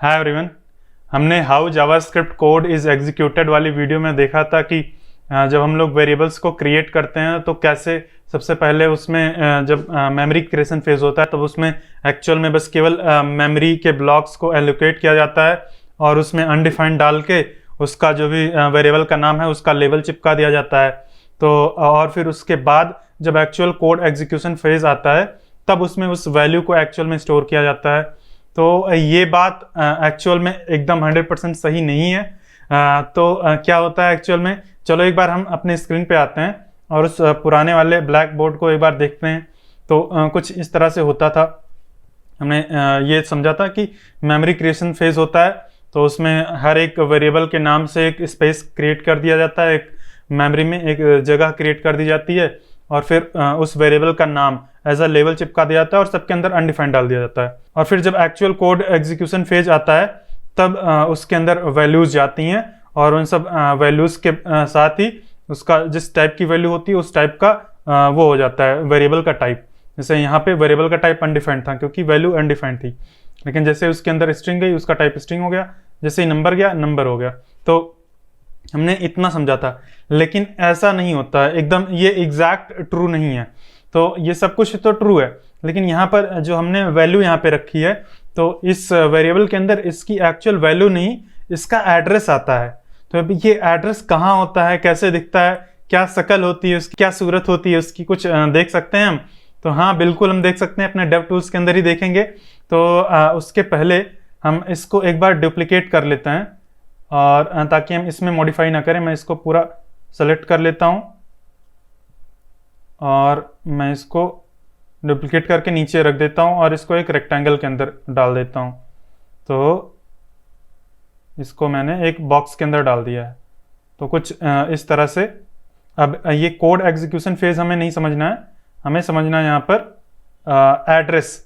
हाय everyone. हमने how JavaScript code is executed वाली video में देखा था कि जब हम लोग वेरिएबल्स को क्रिएट करते हैं तो कैसे सबसे पहले उसमें जब मेमोरी क्रिएशन फेज होता है तब उसमें एक्चुअल में बस केवल मेमोरी के ब्लॉक्स को एलोकेट किया जाता है और उसमें अनडिफाइंड डाल के उसका जो भी वेरिएबल का नाम है उसका लेबल चिपका दिया जाता है। तो और फिर उसके बाद जब एक्चुअल कोड एग्जीक्यूशन फेज आता है तब उसमें उस वैल्यू को एक्चुअल में स्टोर किया जाता है। तो ये बात एक्चुअल में एकदम 100% सही नहीं है। क्या होता है एक्चुअल में, चलो एक बार हम अपने स्क्रीन पे आते हैं और उस पुराने वाले ब्लैक बोर्ड को एक बार देखते हैं। तो कुछ इस तरह से होता था। हमने ये समझा था कि मेमोरी क्रिएशन फेज होता है तो उसमें हर एक वेरिएबल के नाम से एक स्पेस क्रिएट कर दिया जाता है, एक मेमोरी में एक जगह क्रिएट कर दी जाती है और फिर उस वेरिएबल का नाम एज अ लेवल चिपका दिया जाता है और सबके अंदर अनडिफाइंड डाल दिया जाता है। और फिर जब एक्चुअल कोड एग्जीक्यूशन फेज आता है तब उसके अंदर वैल्यूज जाती हैं और उन सब वैल्यूज के साथ ही उसका जिस टाइप की वैल्यू होती है उस टाइप का वो हो जाता है वेरिएबल का टाइप। जैसे यहाँ पे वेरिएबल का टाइप अनडिफाइंड था क्योंकि वैल्यू अनडिफाइंड थी, लेकिन जैसे उसके अंदर स्ट्रिंग गई उसका टाइप स्ट्रिंग हो गया, जैसे ही नंबर गया नंबर हो गया। तो हमने इतना समझा था, लेकिन ऐसा नहीं होता है एकदम, ये एग्जैक्ट ट्रू नहीं है। तो ये सब कुछ तो ट्रू है, लेकिन यहाँ पर जो हमने वैल्यू यहाँ पे रखी है तो इस वेरिएबल के अंदर इसकी एक्चुअल वैल्यू नहीं, इसका एड्रेस आता है। तो अभी ये एड्रेस कहाँ होता है, कैसे दिखता है, क्या शक्ल होती है उसकी, क्या सूरत होती है उसकी, कुछ देख सकते हैं हम? तो हाँ बिल्कुल हम देख सकते हैं, अपने डेव टूल्स के अंदर ही देखेंगे। तो उसके पहले हम इसको एक बार डुप्लीकेट कर लेते हैं और ताकि हम इसमें मॉडिफाई ना करें, मैं इसको पूरा सेलेक्ट कर लेता हूँ और मैं इसको डुप्लीकेट करके नीचे रख देता हूँ और इसको एक रेक्टेंगल के अंदर डाल देता हूँ। तो इसको मैंने एक बॉक्स के अंदर डाल दिया है। तो कुछ इस तरह से। अब ये कोड एग्जीक्यूशन फेज हमें नहीं समझना है, हमें समझना है यहाँ पर एड्रेस,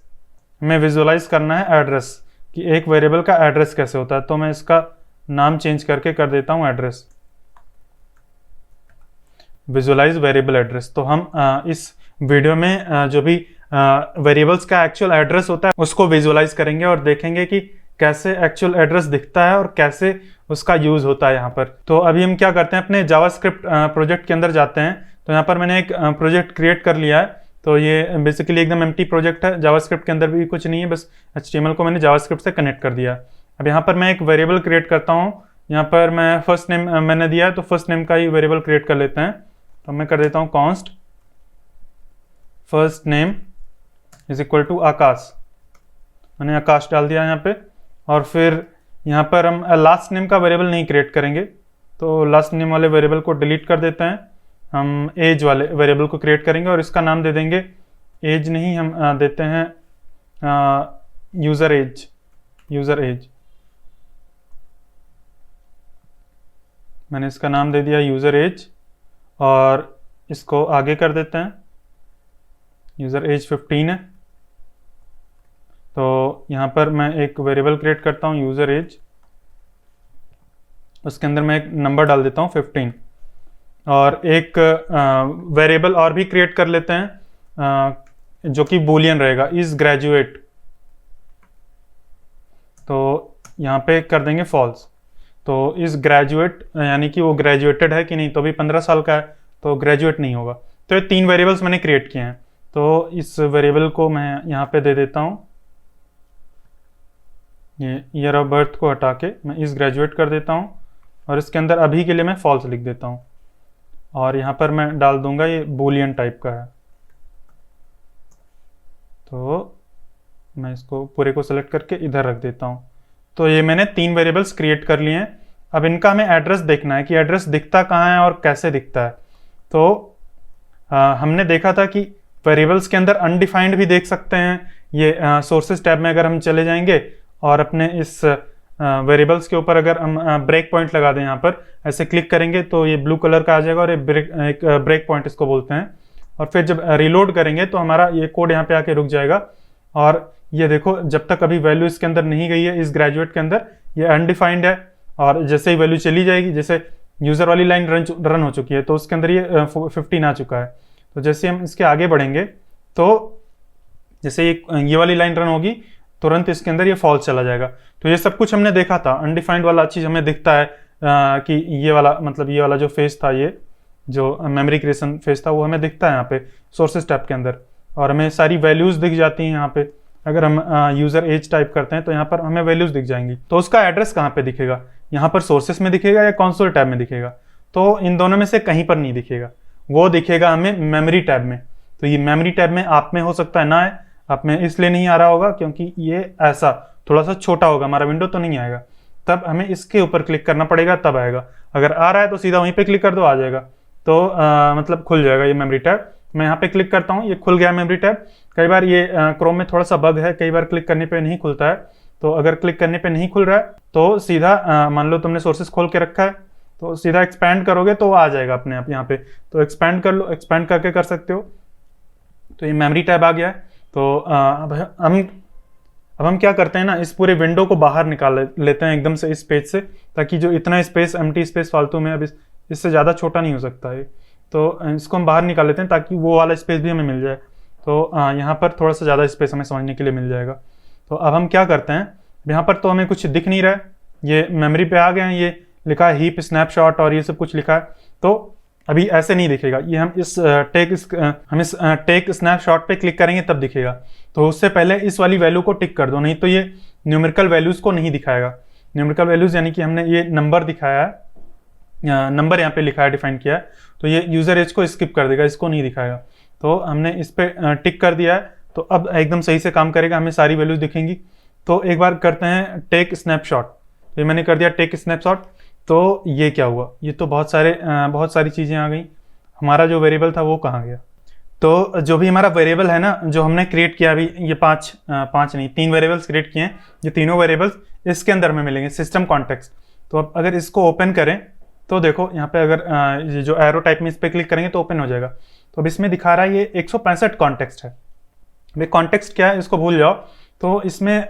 हमें विजुअलाइज करना है एड्रेस कि एक वेरिएबल का एड्रेस कैसे होता है। तो मैं इसका नाम चेंज करके कर देता हूँ एड्रेस, विजुअलाइज वेरिएबल एड्रेस। तो हम इस वीडियो में जो भी वेरिएबल्स का एक्चुअल एड्रेस होता है उसको विजुअलाइज करेंगे और देखेंगे कि कैसे एक्चुअल एड्रेस दिखता है और कैसे उसका यूज होता है यहाँ पर। तो अभी हम क्या करते हैं, अपने जावास्क्रिप्ट प्रोजेक्ट के अंदर जाते हैं। तो यहाँ पर मैंने एक प्रोजेक्ट क्रिएट कर लिया है। तो ये बेसिकली एकदम एम्प्टी प्रोजेक्ट है, जावास्क्रिप्ट के अंदर भी कुछ नहीं है, बस HTML को मैंने जावास्क्रिप्ट से कनेक्ट कर दिया। अब यहाँ पर मैं एक वेरिएबल क्रिएट करता हूँ। यहाँ पर मैं फर्स्ट नेम मैंने दिया है तो फर्स्ट नेम का ही वेरिएबल क्रिएट कर लेते हैं। तो मैं कर देता हूँ const first name is equal to Akash, मैंने आकाश डाल दिया यहाँ पे। और फिर यहाँ पर हम लास्ट नेम का वेरिएबल नहीं क्रिएट करेंगे, तो लास्ट नेम वाले वेरिएबल को डिलीट कर देते हैं। हम एज वाले वेरिएबल को क्रिएट करेंगे और इसका नाम दे देंगे एज नहीं, हम देते हैं यूज़र एज, यूज़र एज। मैंने इसका नाम दे दिया यूज़र एज और इसको आगे कर देते हैं, यूज़र एज 15 है। तो यहाँ पर मैं एक वेरिएबल क्रिएट करता हूँ यूज़र एज, उसके अंदर मैं एक नंबर डाल देता हूँ 15 और एक वेरिएबल और भी क्रिएट कर लेते हैं जो कि बूलियन रहेगा, इज ग्रेजुएट। तो यहाँ पे कर देंगे फॉल्स। तो इज ग्रेजुएट यानी कि वो ग्रेजुएटेड है कि नहीं, तो अभी 15 साल का है तो ग्रेजुएट नहीं होगा। तो ये 3 वेरिएबल्स मैंने क्रिएट किए हैं। तो इस वेरिएबल को मैं यहाँ पे दे देता हूँ, ये ईयर ऑफ बर्थ को हटा के मैं इस ग्रेजुएट कर देता हूँ और इसके अंदर अभी के लिए मैं फॉल्स लिख देता हूँ और यहाँ पर मैं डाल दूंगा ये बूलियन टाइप का है। तो मैं इसको पूरे को सेलेक्ट करके इधर रख देता हूँ। तो ये मैंने 3 वेरिएबल्स क्रिएट कर लिए हैं। अब इनका हमें एड्रेस देखना है कि एड्रेस दिखता कहाँ है और कैसे दिखता है। तो हमने देखा था कि वेरिएबल्स के अंदर अनडिफाइंड भी देख सकते हैं। ये सोर्सेज टैब में अगर हम चले जाएंगे और अपने इस वेरिएबल्स के ऊपर अगर हम ब्रेक पॉइंट लगा दें, यहाँ पर ऐसे क्लिक करेंगे तो ये ब्लू कलर का आ जाएगा और ये ब्रेक पॉइंट इसको बोलते हैं। और फिर जब रिलोड करेंगे तो हमारा ये कोड यहाँ पे आके रुक जाएगा। और ये देखो जब तक अभी वैल्यू इसके अंदर नहीं गई है, इस ग्रेजुएट के अंदर ये अनडिफाइंड है और जैसे ही वैल्यू चली जाएगी, जैसे यूज़र वाली लाइन रन हो चुकी है तो उसके अंदर ये 15 आ चुका है। तो जैसे हम इसके आगे बढ़ेंगे तो जैसे ये वाली लाइन रन होगी तुरंत इसके अंदर ये फॉल्स चला जाएगा। तो ये सब कुछ हमने देखा था, अनडिफाइंड वाला चीज़ हमें दिखता है कि ये वाला मतलब ये वाला जो फेज था, ये जो मेमोरी क्रिएशन फेज था वो हमें दिखता है यहाँ पे सोर्सेज टैब के अंदर, और हमें सारी वैल्यूज़ दिख जाती हैं यहाँ पे। अगर हम यूज़र एज टाइप करते हैं तो यहाँ पर हमें वैल्यूज़ दिख जाएंगी। तो उसका एड्रेस कहाँ पे दिखेगा, यहाँ पर सोर्सेस में दिखेगा या कंसोल टैब में दिखेगा? तो इन दोनों में से कहीं पर नहीं दिखेगा, वो दिखेगा हमें मेमोरी टैब में। तो ये मेमोरी टैब में आप में हो सकता है ना है, आप में इसलिए नहीं आ रहा होगा क्योंकि ये ऐसा थोड़ा सा छोटा होगा, हमारा विंडो तो नहीं आएगा, तब हमें इसके ऊपर क्लिक करना पड़ेगा तब आएगा। अगर आ रहा है तो सीधा वहीं पे क्लिक कर दो, आ जाएगा। तो मतलब खुल जाएगा ये मेमोरी टैब। मैं यहाँ पे क्लिक करता हूँ, ये खुल गया मेमोरी टैब। कई बार ये क्रोम में थोड़ा सा बग है, कई बार क्लिक करने पे नहीं खुलता है। तो अगर क्लिक करने पे नहीं खुल रहा है तो सीधा मान लो तुमने सोर्सेस खोल के रखा है तो सीधा एक्सपैंड करोगे तो आ जाएगा अपने आप यहाँ पे। तो एक्सपैंड कर लो, एक्सपैंड करके कर सकते हो। तो ये मेमोरी टैब आ गया है। तो अब हम क्या करते हैं ना, इस पूरे विंडो को बाहर निकाल लेते हैं एकदम से इस पेज से, ताकि जो इतना स्पेस एम्प्टी स्पेस फालतू में, अब इससे ज़्यादा छोटा नहीं हो सकता है। तो इसको हम बाहर निकाल लेते हैं ताकि वो वाला स्पेस भी हमें मिल जाए। तो यहाँ पर थोड़ा सा ज़्यादा स्पेस हमें समझने के लिए मिल जाएगा। तो अब हम क्या करते हैं, यहाँ पर तो हमें कुछ दिख नहीं रहा है, ये मेमोरी पे आ गए हैं, ये लिखा है हीप स्नैपशॉट और ये सब कुछ लिखा है। तो अभी ऐसे नहीं दिखेगा, ये हम इस टेक स्नैपशॉट पे क्लिक करेंगे तब दिखेगा। तो उससे पहले इस वाली वैल्यू को टिक कर दो, नहीं तो ये न्यूमेरिकल वैल्यूज़ को नहीं दिखाएगा। न्यूमेरिकल वैल्यूज़ यानी कि हमने ये नंबर दिखाया है, नंबर यहाँ पे लिखा है, डिफाइन किया है, तो ये यूज़र एज को स्किप कर देगा, इसको नहीं दिखाएगा। तो हमने इस पर टिक कर दिया है, तो अब एकदम सही से काम करेगा, हमें सारी वैल्यूज दिखेंगी। तो एक बार करते हैं टेक स्नैपशॉट। तो ये मैंने कर दिया टेक स्नैपशॉट। तो ये क्या हुआ, ये तो बहुत सारी चीज़ें आ गई। हमारा जो वेरिएबल था वो कहाँ गया? तो जो भी हमारा वेरिएबल है ना, जो हमने क्रिएट किया अभी, ये पाँच नहीं 3 वेरिएबल्स क्रिएट किए हैं, ये तीनों वेरिएबल्स इसके अंदर में मिलेंगे, सिस्टम कॉन्टेक्स्ट। तो अब अगर इसको ओपन करें तो देखो यहाँ पे अगर ये जो एरो टाइप में इस पर क्लिक करेंगे तो ओपन हो जाएगा। तो अब इसमें दिखा रहा है ये 165 कॉन्टेक्स्ट है। भाई कॉन्टेक्स्ट क्या है इसको भूल जाओ। तो इसमें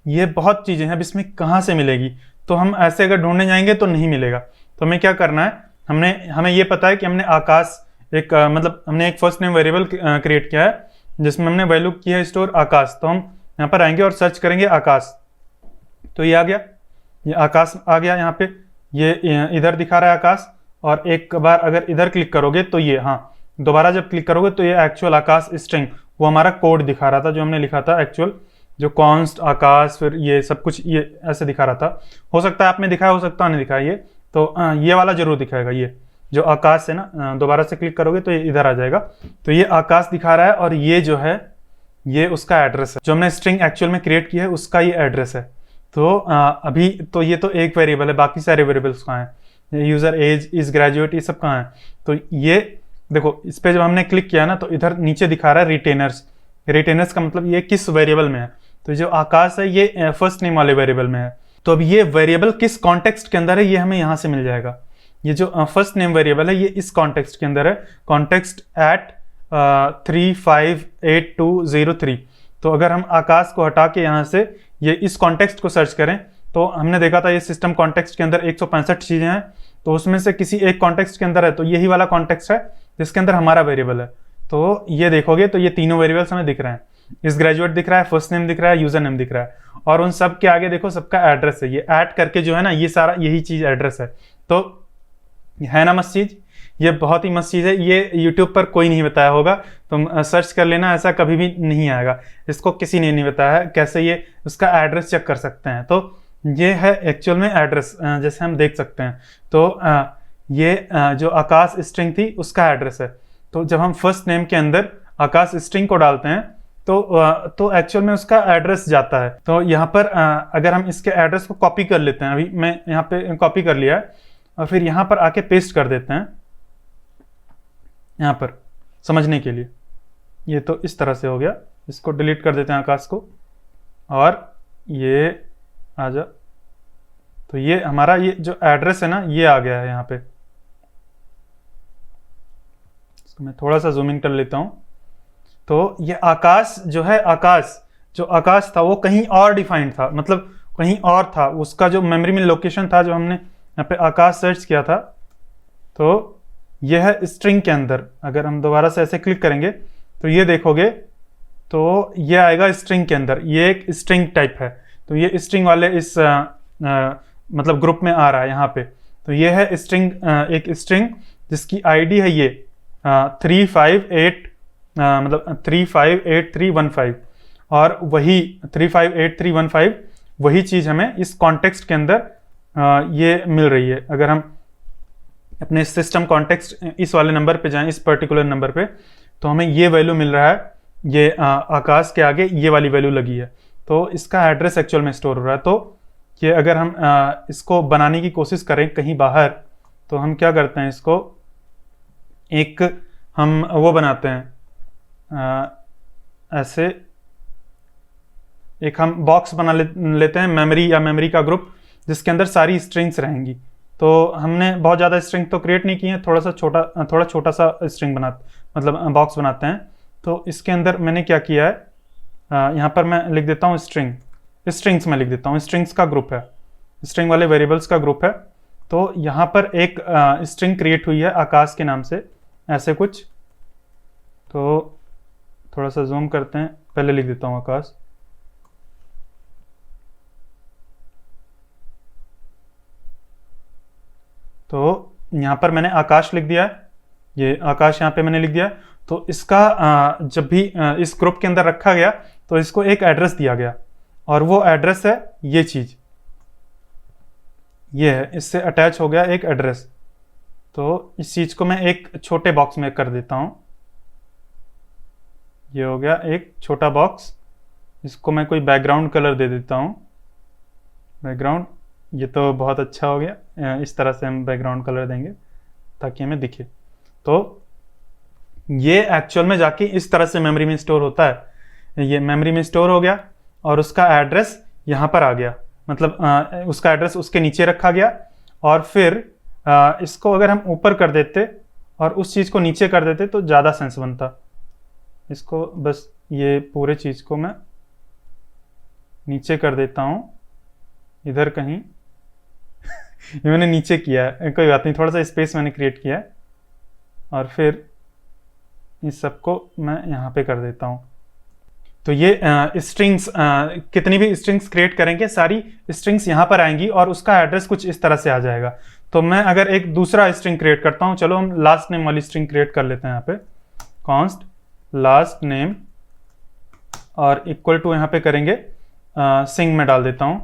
ये बहुत चीज़ें हैं, अब इसमें कहाँ से मिलेगी? तो हम ऐसे अगर ढूंढने जाएंगे तो नहीं मिलेगा। तो हमें क्या करना है, हमें ये पता है कि हमने आकाश मतलब हमने एक फर्स्ट नेम वेरिएबल क्रिएट किया है जिसमें हमने वैल्यू किया है स्टोर आकाश। तो हम यहाँ पर आएंगे और सर्च करेंगे आकाश। तो ये आ गया, ये आकाश आ गया यहाँ पे, ये इधर दिखा रहा है आकाश। और एक बार अगर इधर क्लिक करोगे तो ये, हाँ दोबारा जब क्लिक करोगे तो ये एक्चुअल आकाश स्ट्रिंग, वो हमारा कोड दिखा रहा था जो हमने लिखा था एक्चुअल, जो कॉन्स्ट आकाश फिर ये सब कुछ ये ऐसे दिखा रहा था। हो सकता है आप में दिखाया, हो सकता है नहीं दिखाया ये। तो ये वाला जरूर दिखाएगा, ये जो आकाश है ना, दोबारा से क्लिक करोगे तो ये इधर आ जाएगा। तो ये आकाश दिखा रहा है और ये जो है ये उसका एड्रेस है, जो हमने स्ट्रिंग एक्चुअल में क्रिएट किया है उसका ये एड्रेस है। तो अभी तो ये तो एक वेरिएबल है, बाकी सारे वेरिएबल्स कहाँ हैं? यूजर एज, इज ग्रेजुएट, ये सब कहाँ है? तो ये देखो इस पे जब हमने क्लिक किया ना तो इधर नीचे दिखा रहा है रिटेनर्स। रिटेनर्स का मतलब ये किस वेरिएबल में है? तो जो आकाश है ये फर्स्ट नेम वाले वेरिएबल में है। तो अब ये वेरिएबल किस कॉन्टेक्स्ट के अंदर है ये हमें यहाँ से मिल जाएगा। ये जो फर्स्ट नेम वेरिएबल है ये इस कॉन्टेक्स्ट के अंदर है, कॉन्टेक्स्ट एट 358203। तो अगर हम आकाश को हटा के यहाँ से ये इस कॉन्टेक्स्ट को सर्च करें तो हमने देखा था ये सिस्टम कॉन्टेक्स्ट के अंदर 165 चीज़ें हैं। तो उसमें से किसी एक कॉन्टेक्स्ट के अंदर है, तो यही वाला कॉन्टेक्स्ट है जिसके अंदर हमारा वेरिएबल है। तो ये देखोगे तो ये तीनों वेरिएबल्स हमें दिख रहे हैं, इस ग्रेजुएट दिख रहा है, फर्स्ट नेम दिख रहा है, यूजर नेम दिख रहा है, और उन सब के आगे देखो सबका एड्रेस है। ये ऐड करके जो है ना, ये सारा यही चीज़ एड्रेस है। तो है ना मस्त चीज़, ये बहुत ही मस्त चीज़ है। ये यूट्यूब पर कोई नहीं बताया होगा, तुम सर्च कर लेना, ऐसा कभी भी नहीं आएगा। इसको किसी ने नहीं बताया है कैसे ये उसका एड्रेस चेक कर सकते हैं। तो ये है एक्चुअल में एड्रेस, जैसे हम देख सकते हैं। तो ये जो आकाश स्ट्रिंग थी उसका एड्रेस है। तो जब हम फर्स्ट नेम के अंदर आकाश स्ट्रिंग को डालते हैं तो एक्चुअल में उसका एड्रेस जाता है। तो यहाँ पर अगर हम इसके एड्रेस को कॉपी कर लेते हैं, अभी मैं यहाँ पे कॉपी कर लिया है और फिर यहाँ पर आके पेस्ट कर देते हैं यहाँ पर समझने के लिए। ये तो इस तरह से हो गया, इसको डिलीट कर देते हैं आकाश को और ये आ जा। तो ये हमारा ये जो एड्रेस है ना ये आ गया है यहाँ पे। इसको मैं थोड़ा सा जूम इन कर लेता हूँ। तो ये आकाश जो है, आकाश जो आकाश था वो कहीं और डिफाइंड था, मतलब कहीं और था, उसका जो मेमोरी में लोकेशन था, जो हमने यहाँ पे आकाश सर्च किया था, तो यह है स्ट्रिंग के अंदर। अगर हम दोबारा से ऐसे क्लिक करेंगे तो ये देखोगे तो ये आएगा स्ट्रिंग के अंदर, ये एक स्ट्रिंग टाइप है, तो ये स्ट्रिंग वाले इस मतलब ग्रुप में आ रहा है यहाँ पे। तो ये है स्ट्रिंग, एक स्ट्रिंग जिसकी आईडी है ये 358 मतलब 358315, और वही 358315 वही चीज़ हमें इस कॉन्टेक्स्ट के अंदर ये मिल रही है। अगर हम अपने सिस्टम कॉन्टेक्स्ट इस वाले नंबर पे जाएं, इस पर्टिकुलर नंबर पे, तो हमें ये वैल्यू मिल रहा है, ये आकाश के आगे ये वाली वैल्यू लगी है, तो इसका एड्रेस एक्चुअल में स्टोर हो रहा है। तो ये अगर हम इसको बनाने की कोशिश करें कहीं बाहर, तो हम क्या करते हैं, इसको एक हम वो बनाते हैं ऐसे एक हम बॉक्स बना लेते हैं, मेमोरी या मेमोरी का ग्रुप, जिसके अंदर सारी स्ट्रिंग्स रहेंगी। तो हमने बहुत ज़्यादा स्ट्रिंग तो क्रिएट नहीं की है, थोड़ा छोटा सा स्ट्रिंग मतलब बॉक्स बनाते हैं। तो इसके अंदर मैंने क्या किया है, यहाँ पर मैं लिख देता हूँ स्ट्रिंग्स में लिख देता हूँ, स्ट्रिंग्स का ग्रुप है, स्ट्रिंग वाले वेरिएबल्स का ग्रुप है। तो यहाँ पर एक स्ट्रिंग क्रिएट हुई है आकाश के नाम से, ऐसे कुछ। तो थोड़ा सा जूम करते हैं, पहले लिख देता हूँ आकाश। तो यहाँ पर मैंने आकाश लिख दिया है, ये आकाश यहाँ पे मैंने लिख दिया। तो इसका जब भी इस ग्रुप के अंदर रखा गया तो इसको एक एड्रेस दिया गया, और वो एड्रेस है ये चीज, ये है, इससे अटैच हो गया एक एड्रेस। तो इस चीज को मैं एक छोटे बॉक्स में कर देता हूं, ये हो गया एक छोटा बॉक्स। इसको मैं कोई बैकग्राउंड कलर दे देता हूं, बैकग्राउंड, ये तो बहुत अच्छा हो गया। इस तरह से हम बैकग्राउंड कलर देंगे ताकि हमें दिखे। तो ये एक्चुअल में जाके इस तरह से मेमोरी में स्टोर होता है, ये मेमोरी में स्टोर हो गया और उसका एड्रेस यहाँ पर आ गया, मतलब उसका एड्रेस उसके नीचे रखा गया। और फिर इसको अगर हम ऊपर कर देते और उस चीज़ को नीचे कर देते तो ज़्यादा सेंस बनता। इसको बस ये पूरे चीज़ को मैं नीचे कर देता हूँ इधर कहीं ये मैंने नीचे किया है, कोई बात नहीं, थोड़ा सा स्पेस मैंने क्रिएट किया है। और फिर इस सबको मैं यहाँ पे कर देता हूँ। तो ये स्ट्रिंग्स, कितनी भी स्ट्रिंग्स क्रिएट करेंगे सारी स्ट्रिंग्स यहाँ पर आएंगी और उसका एड्रेस कुछ इस तरह से आ जाएगा। तो मैं अगर एक दूसरा स्ट्रिंग क्रिएट करता हूँ, चलो हम लास्ट नेम वाली स्ट्रिंग क्रिएट कर लेते हैं यहाँ पे, कॉन्स्ट लास्ट नेम, और इक्वल टू यहाँ पे करेंगे सिंग में डाल देता हूँ।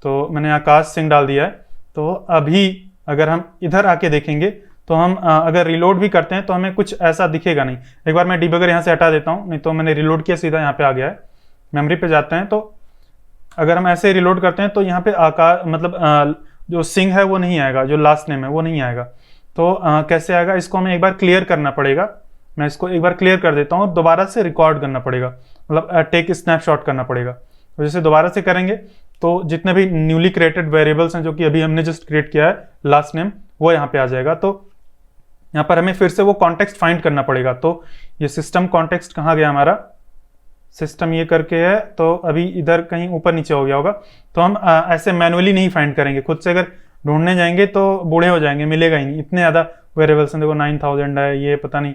तो मैंने आकाश सिंह डाल दिया है। तो अभी अगर हम इधर आके देखेंगे तो हम अगर रिलोड भी करते हैं तो हमें कुछ ऐसा दिखेगा नहीं। एक बार मैं डिबगर यहाँ से हटा देता हूँ, नहीं तो मैंने रिलोड किया सीधा यहाँ पे आ गया है। मेमोरी पे जाते हैं तो अगर हम ऐसे रिलोड करते हैं तो यहाँ पे आकार मतलब जो सिंह है वो नहीं आएगा, जो लास्ट नेम है वो नहीं आएगा। तो कैसे आएगा, इसको हमें एक बार क्लियर करना पड़ेगा। मैं इसको एक बार क्लियर कर देता हूँ, दोबारा से रिकॉर्ड करना पड़ेगा, मतलब टेक स्नैपशॉट करना पड़ेगा। तो जैसे दोबारा से करेंगे तो जितने भी न्यूली क्रिएटेड वेरिएबल्स हैं जो कि अभी हमने जस्ट क्रिएट किया है लास्ट नेम, वो यहाँ पे आ जाएगा। तो यहाँ पर हमें फिर से वो कॉन्टेक्स्ट फाइंड करना पड़ेगा। तो ये सिस्टम कॉन्टेक्स्ट कहाँ गया हमारा, सिस्टम ये करके है, तो अभी इधर कहीं ऊपर नीचे हो गया होगा। तो हम ऐसे मैनुअली नहीं फाइंड करेंगे, खुद से अगर ढूंढने जाएंगे तो बूढ़े हो जाएंगे, मिलेगा ही नहीं, इतने ज़्यादा वेरिएबल्स हैं। देखो 9000 है, ये पता नहीं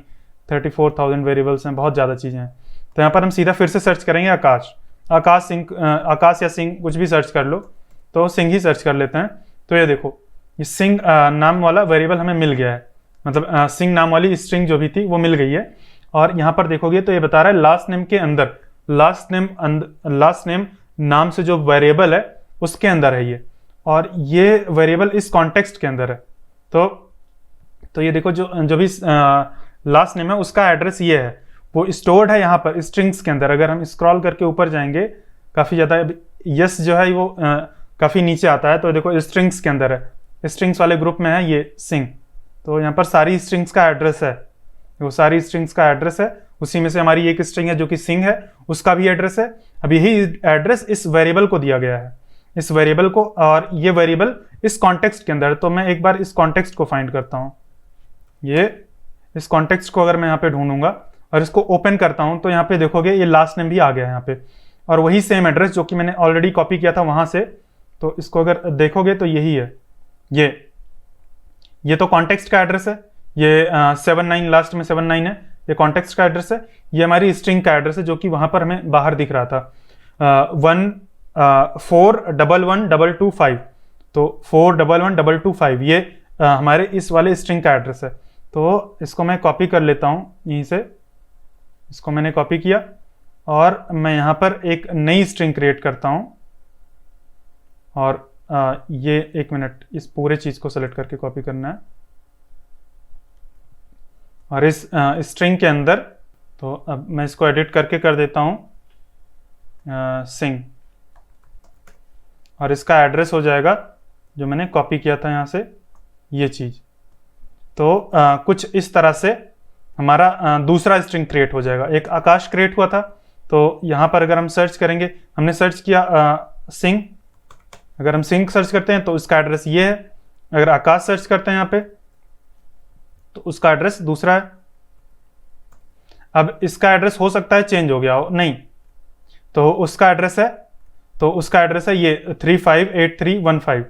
34,000 वेरिएबल्स हैं, बहुत ज़्यादा चीज़ें हैं। तो यहाँ पर हम सीधा फिर से सर्च करेंगे आकाश सिंह, आकाश या सिंह कुछ भी सर्च कर लो, तो सिंह ही सर्च कर लेते हैं। तो ये देखो ये सिंह नाम वाला वेरिएबल हमें मिल गया है, मतलब सिंह नाम वाली स्ट्रिंग जो भी थी वो मिल गई है। और यहाँ पर देखोगे तो ये बता रहा है लास्ट नेम के अंदर, लास्ट नेम नाम से जो वेरिएबल है उसके अंदर है ये, और ये वेरिएबल इस कॉन्टेक्स्ट के अंदर है। तो ये देखो जो भी लास्ट नेम है उसका एड्रेस ये है, वो स्टोर्ड है यहाँ पर स्ट्रिंग्स के अंदर। अगर हम स्क्रॉल करके ऊपर जाएंगे काफ़ी ज़्यादा, यस जो है वो काफ़ी नीचे आता है, तो देखो स्ट्रिंग्स के अंदर है, स्ट्रिंग्स वाले ग्रुप में है ये सिंह। तो यहाँ पर सारी स्ट्रिंग्स का एड्रेस है, वो सारी स्ट्रिंग्स का एड्रेस है, उसी में से हमारी एक स्ट्रिंग है जो कि सिंह है, उसका भी एड्रेस है। अब यही एड्रेस इस वेरिएबल को दिया गया है, इस वेरिएबल को, और ये वेरिएबल इस कॉन्टेक्स्ट के अंदर। तो मैं एक बार इस कॉन्टेक्स्ट को फाइंड करता हूँ, ये इस कॉन्टेक्स्ट को अगर मैं यहाँ पे ढूंढूंगा और इसको ओपन करता हूँ तो यहाँ पे देखोगे ये लास्ट नेम भी आ गया है यहाँ पे, और वही सेम एड्रेस जो कि मैंने ऑलरेडी कॉपी किया था वहां से। तो इसको अगर देखोगे तो यही है, ये तो कॉन्टेक्स्ट का एड्रेस है, ये 79 लास्ट में 79 है, ये कॉन्टेक्स्ट का एड्रेस है, ये हमारी स्ट्रिंग का एड्रेस है जो कि वहां पर हमें बाहर दिख रहा था 1411225। तो 411225 ये हमारे इस वाले स्ट्रिंग का एड्रेस है। तो इसको मैं कॉपी कर लेता हूँ यहीं से, इसको मैंने कॉपी किया और मैं यहाँ पर एक नई स्ट्रिंग क्रिएट करता हूँ और ये एक मिनट, इस पूरे चीज़ को सेलेक्ट करके कॉपी करना है और इस स्ट्रिंग के अंदर, तो अब मैं इसको एडिट करके कर देता हूँ सिंग, और इसका एड्रेस हो जाएगा जो मैंने कॉपी किया था यहाँ से, ये चीज़। तो कुछ इस तरह से हमारा दूसरा स्ट्रिंग क्रिएट हो जाएगा। एक आकाश क्रिएट हुआ था, तो यहाँ पर अगर हम सर्च करेंगे, हमने सर्च किया सिंग, अगर हम सिंग सर्च करते हैं तो इसका एड्रेस ये है। अगर आकाश सर्च करते हैं यहाँ पे तो उसका एड्रेस दूसरा है। अब इसका एड्रेस हो सकता है चेंज हो गया हो, नहीं, तो उसका एड्रेस है, तो उसका एड्रेस है ये 358315,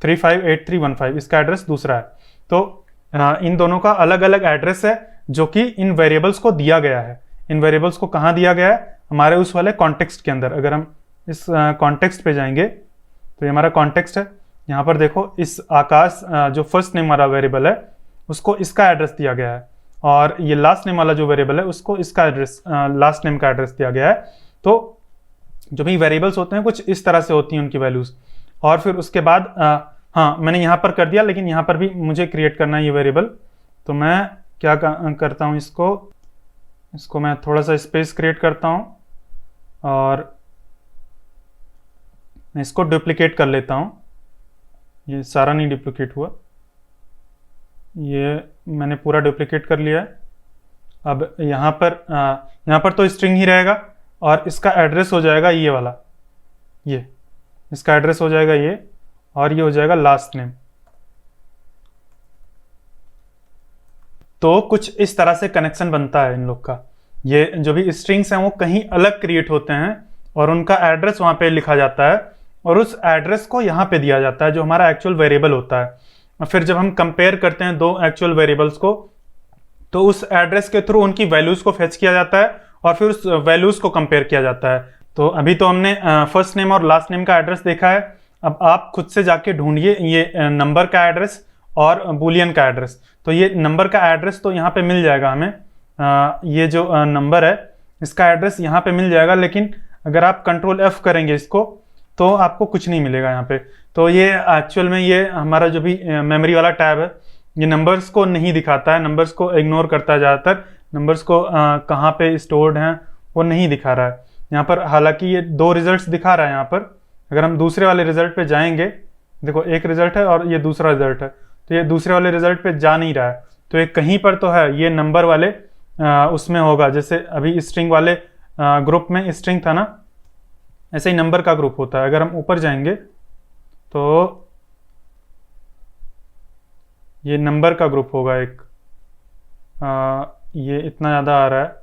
358315, इसका एड्रेस दूसरा है। तो इन दोनों का अलग अलग एड्रेस है जो कि इन वेरिएबल्स को दिया गया है। इन वेरिएबल्स को कहाँ दिया गया है? हमारे उस वाले कॉन्टेक्स्ट के अंदर। अगर हम इस कॉन्टेक्स्ट पे जाएंगे तो ये हमारा कॉन्टेक्स्ट है। यहाँ पर देखो, इस आकाश जो फर्स्ट नेम वाला वेरिएबल है उसको इसका एड्रेस दिया गया है, और ये लास्ट नेम वाला जो वेरिएबल है उसको इसका एड्रेस, लास्ट नेम का एड्रेस दिया गया है। तो जो भी वेरिएबल्स होते हैं कुछ इस तरह से होती हैं उनकी वैल्यूज। और फिर उसके बाद हाँ, मैंने यहाँ पर कर दिया, लेकिन यहाँ पर भी मुझे क्रिएट करना है ये वेरिएबल। तो मैं क्या करता हूँ, इसको मैं थोड़ा सा स्पेस क्रिएट करता हूँ और मैं इसको डुप्लीकेट कर लेता हूँ। ये सारा नहीं डुप्लीकेट हुआ, ये मैंने पूरा डुप्लीकेट कर लिया है। अब यहाँ पर तो स्ट्रिंग ही रहेगा और इसका एड्रेस हो जाएगा ये वाला, ये इसका एड्रेस हो जाएगा ये, और ये हो जाएगा लास्ट नेम। तो कुछ इस तरह से कनेक्शन बनता है इन लोग का। ये जो भी स्ट्रिंग्स हैं वो कहीं अलग क्रिएट होते हैं और उनका एड्रेस वहां पे लिखा जाता है, और उस एड्रेस को यहाँ पे दिया जाता है जो हमारा एक्चुअल वेरिएबल होता है। और फिर जब हम कंपेयर करते हैं दो एक्चुअल वेरिएबल्स को, तो उस एड्रेस के थ्रू उनकी वैल्यूज को फेच किया जाता है और फिर उस वैल्यूज को कंपेयर किया जाता है। तो अभी तो हमने फर्स्ट नेम और लास्ट नेम का एड्रेस देखा है। अब आप खुद से जाके ढूंढिए ये नंबर का एड्रेस और बुलियन का एड्रेस। तो ये नंबर का एड्रेस तो यहाँ पे मिल जाएगा हमें, ये जो नंबर है इसका एड्रेस यहाँ पे मिल जाएगा, लेकिन अगर आप कंट्रोल F करेंगे इसको तो आपको कुछ नहीं मिलेगा यहाँ पे। तो ये एक्चुअल में ये हमारा जो भी मेमोरी वाला टैब है ये नंबर्स को नहीं दिखाता है, नंबर्स को इग्नोर करता है ज़्यादातर। नंबर्स को कहाँ पे स्टोर्ड हैं वो नहीं दिखा रहा है यहाँ पर। हालांकि ये दो रिजल्ट्स दिखा रहा है यहाँ पर। अगर हम दूसरे वाले रिजल्ट पे जाएंगे, देखो एक रिजल्ट है और ये दूसरा रिजल्ट है, तो ये दूसरे वाले रिजल्ट पे जा नहीं रहा है। तो ये कहीं पर तो है, ये नंबर वाले उसमें होगा। जैसे अभी स्ट्रिंग वाले ग्रुप में स्ट्रिंग था ना, ऐसे ही नंबर का ग्रुप होता है। अगर हम ऊपर जाएंगे तो ये नंबर का ग्रुप होगा एक, ये इतना ज़्यादा आ रहा है,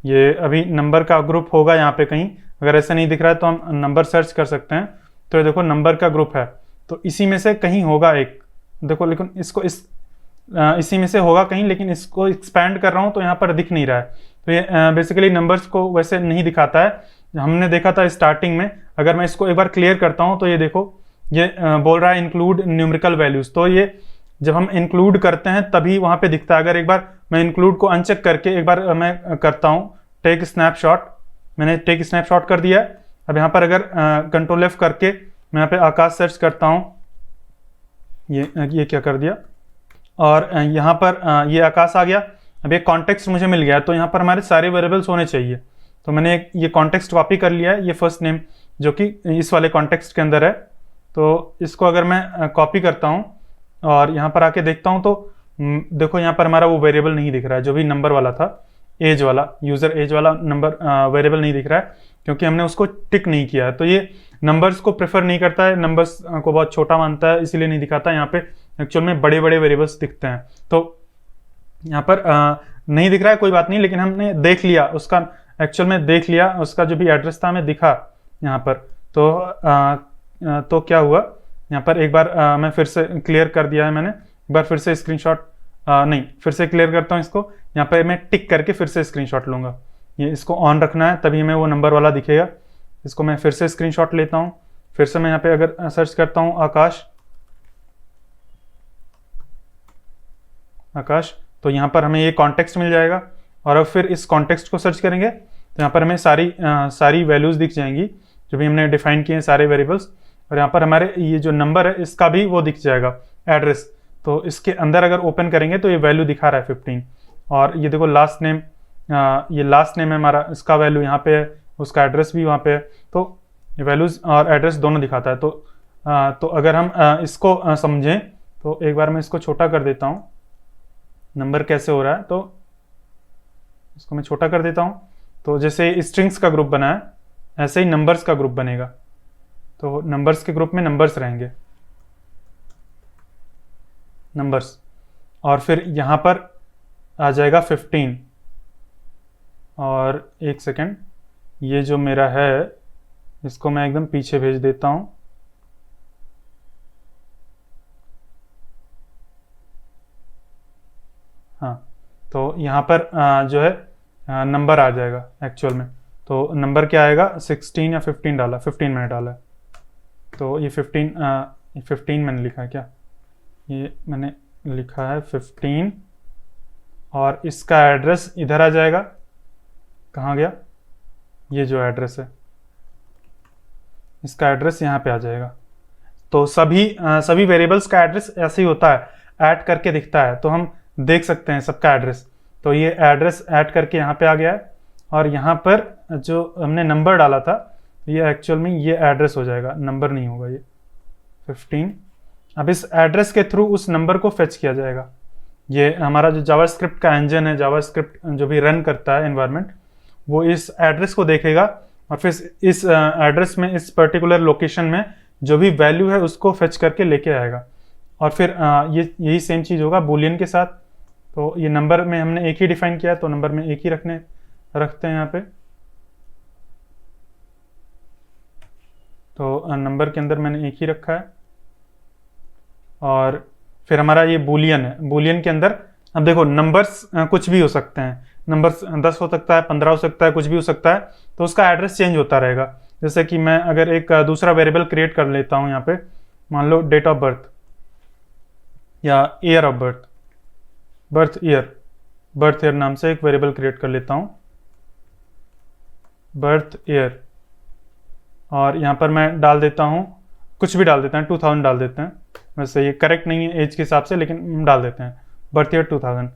ये अभी नंबर का ग्रुप होगा यहाँ पे कहीं। अगर ऐसा नहीं दिख रहा है तो हम नंबर सर्च कर सकते हैं। तो ये देखो नंबर का ग्रुप है, तो इसी में से कहीं होगा एक, देखो। लेकिन इसको इसी में से होगा कहीं, लेकिन इसको एक्सपैंड कर रहा हूँ तो यहाँ पर दिख नहीं रहा है। तो ये बेसिकली नंबर्स को वैसे नहीं दिखाता है, हमने देखा था स्टार्टिंग में। अगर मैं इसको एक बार क्लियर करता हूँ तो ये देखो, ये बोल रहा है इंक्लूड न्यूमेरिकल वैल्यूज। तो ये जब हम इंक्लूड करते हैं तभी वहाँ पे दिखता है। अगर एक बार मैं इंक्लूड को अनचेक करके एक बार मैं करता हूँ टेक स्नैपशॉट, मैंने टेक स्नैपशॉट कर दिया है। अब यहाँ पर अगर कंट्रोल F करके मैं यहाँ पे आकाश सर्च करता हूँ, ये क्या कर दिया, और यहाँ पर ये आकाश आ गया। अब ये कॉन्टेक्स्ट मुझे मिल गया, तो यहाँ पर हमारे सारे वेरिएबल्स होने चाहिए। तो मैंने ये कॉन्टेक्स्ट कॉपी कर लिया है, ये फर्स्ट नेम जो कि इस वाले कॉन्टेक्स्ट के अंदर है। तो इसको अगर मैं कॉपी करता हूँ और यहाँ पर आके देखता हूँ तो देखो यहाँ पर हमारा वो वेरिएबल नहीं दिख रहा है जो भी नंबर वाला था, एज वाला, यूज़र एज वाला नंबर वेरिएबल नहीं दिख रहा है क्योंकि हमने उसको टिक नहीं किया है। तो ये नंबर्स को प्रेफर नहीं करता है, नंबर्स को बहुत छोटा मानता है, इसीलिए नहीं दिखाता। यहाँ पे एक्चुअल में बड़े बड़े वेरिएबल्स दिखते हैं। तो यहाँ पर नहीं दिख रहा है, कोई बात नहीं, लेकिन हमने देख लिया उसका, एक्चुअल में देख लिया उसका जो भी एड्रेस था हमें दिखा यहाँ पर। तो क्या हुआ यहाँ पर, एक बार मैं फिर से क्लियर कर दिया है मैंने, एक बार फिर से स्क्रीनशॉट नहीं, फिर से क्लियर करता हूँ इसको। यहाँ पे मैं टिक करके फिर से स्क्रीनशॉट लूँगा, ये इसको ऑन रखना है तभी हमें वो नंबर वाला दिखेगा। इसको मैं फिर से स्क्रीनशॉट लेता हूँ, फिर से मैं यहाँ पे अगर सर्च करता हूँ आकाश, आकाश, तो यहाँ पर हमें ये कॉन्टेक्स्ट मिल जाएगा। और अब फिर इस कॉन्टेक्स्ट को सर्च करेंगे तो यहाँ पर हमें सारी वैल्यूज़ दिख जाएंगी जो भी हमने डिफाइन किए हैं, सारे वेरिएबल्स। और यहाँ पर हमारे ये जो नंबर है इसका भी वो दिख जाएगा, एड्रेस। तो इसके अंदर अगर ओपन करेंगे तो ये वैल्यू दिखा रहा है 15। और ये देखो लास्ट नेम, ये लास्ट नेम है हमारा, इसका वैल्यू यहाँ पे है, उसका एड्रेस भी वहाँ पे है। तो ये वैल्यूज़ और एड्रेस दोनों दिखाता है। तो अगर हम इसको समझें तो एक बार मैं इसको छोटा कर देता हूँ, नंबर कैसे हो रहा है, तो इसको मैं छोटा कर देता हूँ। तो जैसे स्ट्रिंग्स का ग्रुप बना है ऐसे ही नंबर्स का ग्रुप बनेगा। तो नंबर्स के ग्रुप में नंबर्स रहेंगे, नंबर्स। और फिर यहाँ पर आ जाएगा 15। और एक सेकेंड, ये जो मेरा है इसको मैं एकदम पीछे भेज देता हूँ। हाँ, तो यहाँ पर जो है नंबर आ जाएगा एक्चुअल में। तो नंबर क्या आएगा, 16 या 15 डाला, 15 मैंने डाला है। तो ये 15 मैंने लिखा है क्या, ये मैंने लिखा है 15। और इसका एड्रेस इधर आ जाएगा, कहाँ गया, ये जो एड्रेस है इसका एड्रेस यहाँ पे आ जाएगा। तो सभी वेरिएबल्स का एड्रेस ऐसे ही होता है, ऐड करके दिखता है, तो हम देख सकते हैं सबका एड्रेस। तो ये एड्रेस ऐड करके यहाँ पे आ गया है। और यहाँ पर जो हमने नंबर डाला था ये एक्चुअल में ये एड्रेस हो जाएगा, नंबर नहीं होगा ये 15। अब इस एड्रेस के थ्रू उस नंबर को फेच किया जाएगा। ये हमारा जो जावास्क्रिप्ट का इंजन है, जावास्क्रिप्ट जो भी रन करता है एनवायरनमेंट, वो इस एड्रेस को देखेगा और फिर इस एड्रेस में, इस पर्टिकुलर लोकेशन में जो भी वैल्यू है उसको फेच करके लेके आएगा। और फिर यही सेम चीज़ होगा बूलियन के साथ। तो ये नंबर में हमने एक ही डिफाइन किया, तो नंबर में एक ही रखते हैं यहाँ पे। तो नंबर के अंदर मैंने एक ही रखा है। और फिर हमारा ये बूलियन है, बूलियन के अंदर अब देखो नंबर्स कुछ भी हो सकते हैं, नंबर्स 10 हो सकता है, 15 हो सकता है, कुछ भी हो सकता है। तो उसका एड्रेस चेंज होता रहेगा। जैसे कि मैं अगर एक दूसरा वेरिएबल क्रिएट कर लेता हूँ यहाँ पे, मान लो डेट ऑफ बर्थ या year of birth, birth year नाम से एक वेरिएबल क्रिएट कर लेता हूँ, बर्थ ईयर। और यहाँ पर मैं डाल देता हूँ, कुछ भी डाल देते हैं, 2000 डाल देते हैं। वैसे ये करेक्ट नहीं है एज के हिसाब से, लेकिन डाल देते हैं बर्थ ईयर 2000।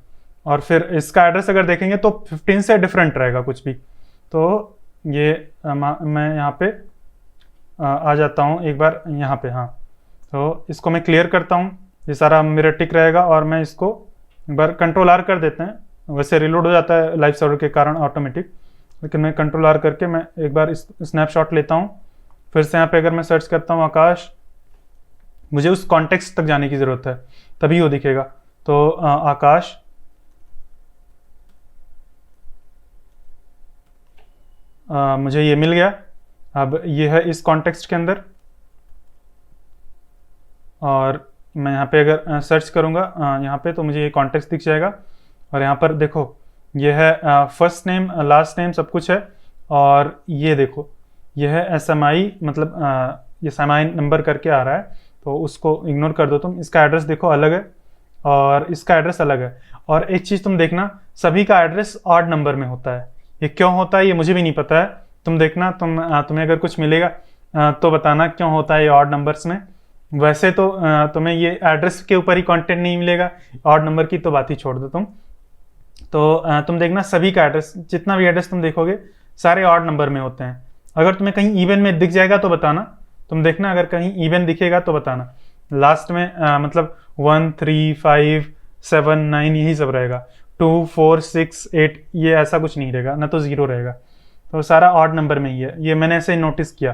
और फिर इसका एड्रेस अगर देखेंगे तो 15 से डिफरेंट रहेगा कुछ भी। तो ये मैं यहाँ पे आ जाता हूँ एक बार यहाँ पे। हाँ, तो इसको मैं क्लियर करता हूँ, ये सारा मेरा टिक रहेगा। और मैं इसको एक बार कंट्रोल आर कर देते हैं, वैसे रिलोड हो जाता है लाइव सर्वर के कारण ऑटोमेटिक, लेकिन मैं कंट्रोल आर करके मैं एक बार इस स्नैपशॉट लेता हूँ। फिर से यहाँ पे अगर मैं सर्च करता हूँ आकाश, मुझे उस कॉन्टेक्स्ट तक जाने की ज़रूरत है तभी वो दिखेगा। तो आकाश, मुझे ये मिल गया। अब ये है इस कॉन्टेक्स्ट के अंदर। और मैं यहाँ पे अगर सर्च करूँगा यहाँ पे, तो मुझे ये कॉन्टेक्स्ट दिख जाएगा। और यहाँ पर देखो ये है फर्स्ट नेम, लास्ट नेम, सब कुछ है। और ये देखो ये है SMI, मतलब ये SMI नंबर करके आ रहा है, तो उसको इग्नोर कर दो तुम। इसका एड्रेस देखो अलग है और इसका एड्रेस अलग है। और एक चीज़ तुम देखना, सभी का एड्रेस ऑड नंबर में होता है। ये क्यों होता है ये मुझे भी नहीं पता है, तुम देखना, तुम्हें अगर कुछ मिलेगा तो बताना क्यों होता है ये ऑड नंबर्स में। वैसे तो तुम्हें ये एड्रेस के ऊपर ही कंटेंट नहीं मिलेगा, ऑड नंबर की तो बात ही छोड़ दो तुम। तो तुम देखना सभी का एड्रेस, जितना भी एड्रेस तुम देखोगे सारे ऑड नंबर में होते हैं। अगर तुम्हें कहीं इवन में दिख जाएगा तो बताना, तुम देखना अगर कहीं इवन दिखेगा तो बताना। लास्ट में मतलब 1 3 5 7 9 यही सब रहेगा, 2 4 6 8 ये ऐसा कुछ नहीं रहेगा, ना तो 0 रहेगा। तो सारा ऑड नंबर में ही है। ये मैंने ऐसे नोटिस किया,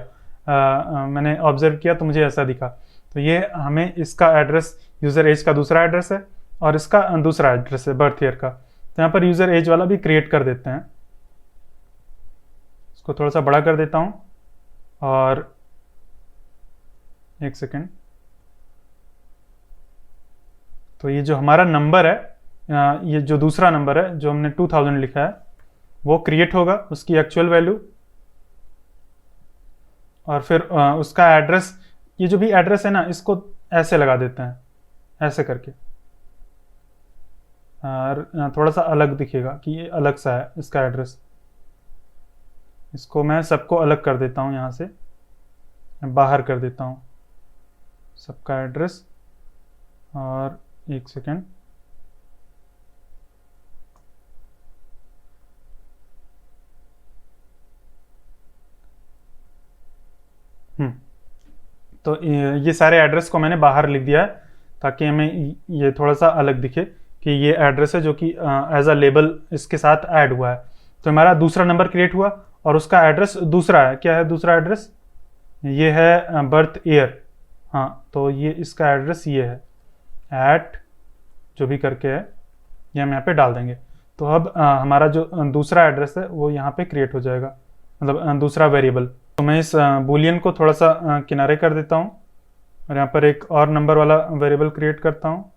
मैंने ऑब्जर्व किया तो मुझे ऐसा दिखा। तो ये हमें इसका एड्रेस, यूज़र एज का दूसरा एड्रेस है और इसका दूसरा एड्रेस है बर्थ ईयर का। तो यहाँ पर यूज़र एज वाला भी क्रिएट कर देते हैं। इसको थोड़ा सा बड़ा कर देता हूँ और एक सेकेंड। तो ये जो हमारा नंबर है ये जो दूसरा नंबर है जो हमने 2000 लिखा है वो क्रिएट होगा, उसकी एक्चुअल वैल्यू, और फिर उसका एड्रेस, ये जो भी एड्रेस है ना इसको ऐसे लगा देते हैं, ऐसे करके, और थोड़ा सा अलग दिखेगा कि ये अलग सा है इसका एड्रेस। इसको मैं सबको अलग कर देता हूँ, यहाँ से बाहर कर देता हूँ सबका एड्रेस। और एक सेकेंड, तो ये सारे एड्रेस को मैंने बाहर लिख दिया है ताकि हमें ये थोड़ा सा अलग दिखे कि ये एड्रेस है जो कि एज अ लेबल इसके साथ ऐड हुआ है। तो हमारा दूसरा नंबर क्रिएट हुआ और उसका एड्रेस दूसरा है। क्या है दूसरा एड्रेस? ये है बर्थ ईयर। हाँ, तो ये इसका एड्रेस ये है, एट जो भी करके है ये हम यहाँ पे डाल देंगे। तो अब हमारा जो दूसरा एड्रेस है वो यहाँ पे क्रिएट हो जाएगा, मतलब दूसरा वेरिएबल। तो मैं इस बूलियन को थोड़ा सा किनारे कर देता हूँ और यहाँ पर एक और नंबर वाला वेरिएबल क्रिएट करता हूँ।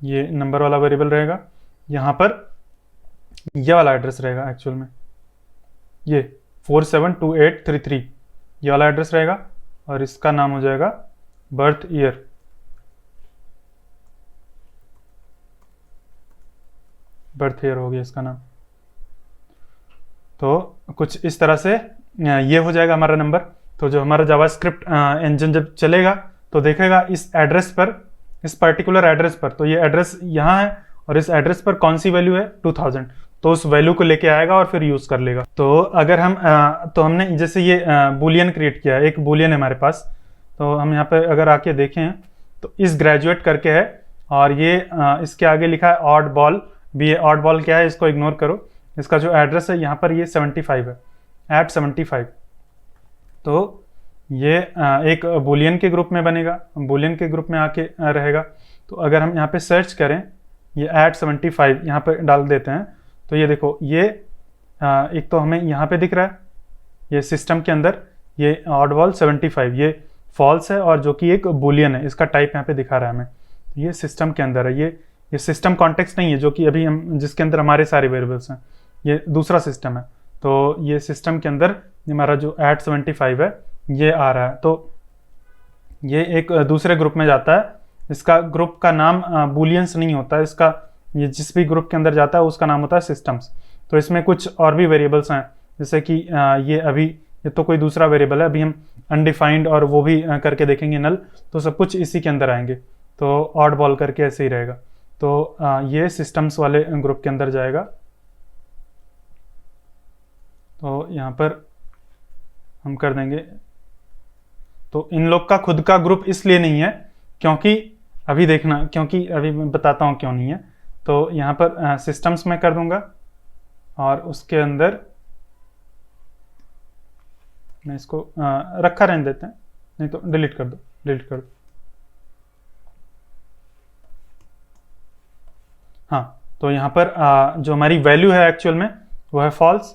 ये नंबर वाला वेरिएबल रहेगा, यहाँ पर ये वाला एड्रेस रहेगा एक्चुअल में, ये 472833 ये वाला एड्रेस रहेगा और इसका नाम हो जाएगा बर्थ ईयर। बर्थ ईयर हो गया इसका नाम। तो कुछ इस तरह से ये हो जाएगा हमारा नंबर। तो जो हमारा जावास्क्रिप्ट इंजन जब चलेगा तो देखेगा इस एड्रेस पर, इस पर्टिकुलर एड्रेस पर, तो ये एड्रेस यहाँ है और इस एड्रेस पर कौन सी वैल्यू है 2000, तो उस वैल्यू को लेके आएगा और फिर यूज कर लेगा। तो अगर हम तो हमने जैसे ये बूलियन क्रिएट किया है, एक बूलियन है हमारे पास। तो हम यहाँ पे अगर आके देखें तो इस ग्रेजुएट करके है और ये इसके आगे लिखा है ऑड बॉल भी। ये ऑड बॉल क्या है इसको इग्नोर करो। इसका जो एड्रेस है यहाँ पर ये 75 है, एट 75। तो ये एक बूलियन के ग्रुप में बनेगा, बूलियन के ग्रुप में आके रहेगा। तो अगर हम यहाँ पे सर्च करें, ये एट 75 यहाँ पर डाल देते हैं तो ये देखो, ये एक तो हमें यहाँ पे दिख रहा है ये सिस्टम के अंदर ये ऑड बॉल 75 ये फॉल्स है और जो कि एक बूलियन है, इसका टाइप यहाँ पे दिखा रहा है हमें। ये सिस्टम के अंदर है, ये सिस्टम कॉन्टेक्स्ट नहीं है जो कि अभी हम जिसके अंदर हमारे सारे वेरिएबल्स हैं, ये दूसरा सिस्टम है। तो ये सिस्टम के अंदर हमारा जो एट 75 है ये आ रहा है। तो ये एक दूसरे ग्रुप में जाता है। इसका ग्रुप का नाम बूलियंस नहीं होता है, इसका ये जिस भी ग्रुप के अंदर जाता है उसका नाम होता है सिस्टम्स। तो इसमें कुछ और भी वेरिएबल्स हैं, जैसे कि ये अभी ये तो कोई दूसरा वेरिएबल है, अभी हम अनडिफाइंड और वो भी करके देखेंगे नल, तो सब कुछ इसी के अंदर आएंगे। तो ऑड बॉल करके ऐसे ही रहेगा। तो ये सिस्टम्स वाले ग्रुप के अंदर जाएगा। तो यहाँ पर हम कर देंगे, तो इन लोग का खुद का ग्रुप इसलिए नहीं है क्योंकि अभी देखना, क्योंकि अभी मैं बताता हूँ क्यों नहीं है। तो यहाँ पर सिस्टम्स में कर दूंगा और उसके अंदर मैं इसको रखा रहने देते हैं, नहीं तो डिलीट कर दो, डिलीट कर दो। हाँ, तो यहाँ पर जो हमारी वैल्यू है एक्चुअल में वो है फॉल्स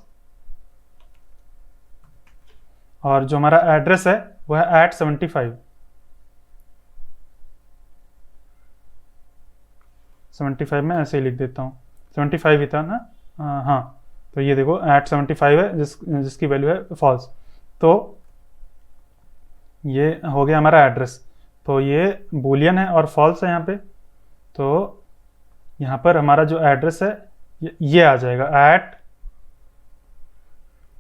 और जो हमारा एड्रेस है वो है एट 75। 75 में ऐसे ही लिख देता हूँ, 75 ही था ना। हाँ, तो ये देखो एट 75 है जिसकी वैल्यू है फॉल्स। तो ये हो गया हमारा एड्रेस। तो ये बूलियन है और फॉल्स है यहाँ पे। तो यहाँ पर हमारा जो एड्रेस है ये आ जाएगा एट,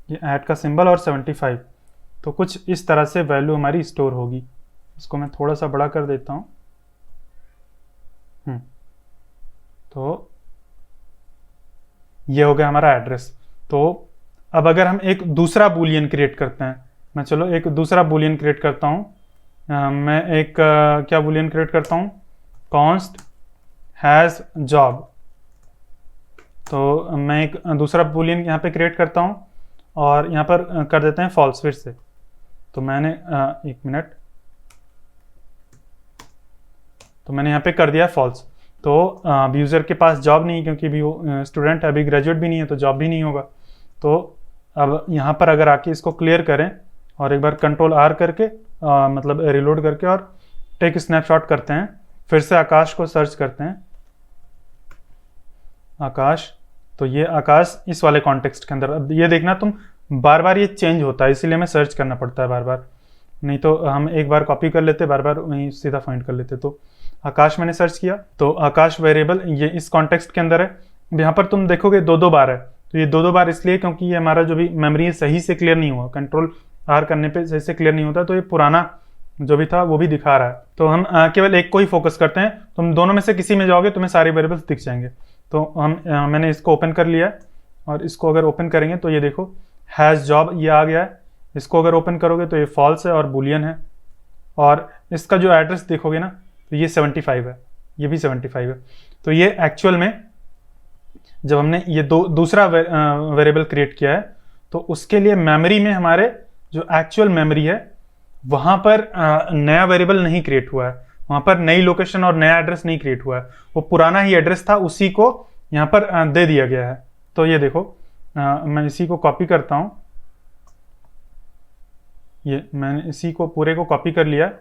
ये एट का सिंबल और 75। तो कुछ इस तरह से वैल्यू हमारी स्टोर होगी। इसको मैं थोड़ा सा बड़ा कर देता हूँ। तो ये हो गया हमारा एड्रेस। तो अब अगर हम एक दूसरा बूलियन क्रिएट करते हैं, मैं चलो एक दूसरा बूलियन क्रिएट करता हूँ। मैं एक क्या बूलियन क्रिएट करता हूँ, कॉन्स्ट हैज़ जॉब। तो मैं एक दूसरा बूलियन यहाँ पे क्रिएट करता हूँ और यहाँ पर कर देते हैं फॉल्स फिर से। तो मैंने एक मिनट, तो मैंने यहाँ पे कर दिया फॉल्स। तो अभी यूज़र के पास जॉब नहीं, क्योंकि अभी वो स्टूडेंट है, अभी ग्रेजुएट भी नहीं है, तो जॉब भी नहीं होगा। तो अब यहाँ पर अगर आके इसको क्लियर करें और एक बार कंट्रोल आर करके मतलब रिलोड करके और टेक स्नैपशॉट करते हैं। फिर से आकाश को सर्च करते हैं, आकाश। तो ये आकाश इस वाले कॉन्टेक्स्ट के अंदर। अब ये देखना तुम बार बार ये चेंज होता है, इसीलिए हमें सर्च करना पड़ता है बार बार, नहीं तो हम एक बार कॉपी कर लेते, बार बार वहीं सीधा फाइंड कर लेते। तो आकाश मैंने सर्च किया, तो आकाश वेरिएबल ये इस कॉन्टेक्स्ट के अंदर है। यहाँ पर तुम देखोगे 2-2 बार है, तो ये 2-2 बार इसलिए क्योंकि ये हमारा जो भी मेमोरी है सही से क्लियर नहीं हुआ, कंट्रोल आर करने पे सही से क्लियर नहीं होता, तो ये पुराना जो भी था वो भी दिखा रहा है। तो हम केवल एक को ही फोकस करते हैं। तुम दोनों में से किसी में जाओगे तुम्हें सारे वेरिएबल्स दिख जाएंगे। तो हम मैंने इसको ओपन कर लिया है, और इसको अगर ओपन करेंगे तो ये देखो हैज़ जॉब ये आ गया है। इसको अगर ओपन करोगे तो ये फॉल्स है और बुलियन है। और इसका जो एड्रेस देखोगे ना तो ये 75 है, ये भी 75 है। तो ये एक्चुअल में जब हमने ये दूसरा वेरिएबल क्रिएट किया है तो उसके लिए मेमोरी में हमारे जो एक्चुअल मेमोरी है वहाँ पर नया वेरिएबल नहीं क्रिएट हुआ है, वहाँ पर नई लोकेशन और नया एड्रेस नहीं क्रिएट हुआ है, वो पुराना ही एड्रेस था उसी को यहाँ पर दे दिया गया है। तो ये देखो मैं इसी को कॉपी करता हूँ, ये मैंने इसी को पूरे को कॉपी कर लिया।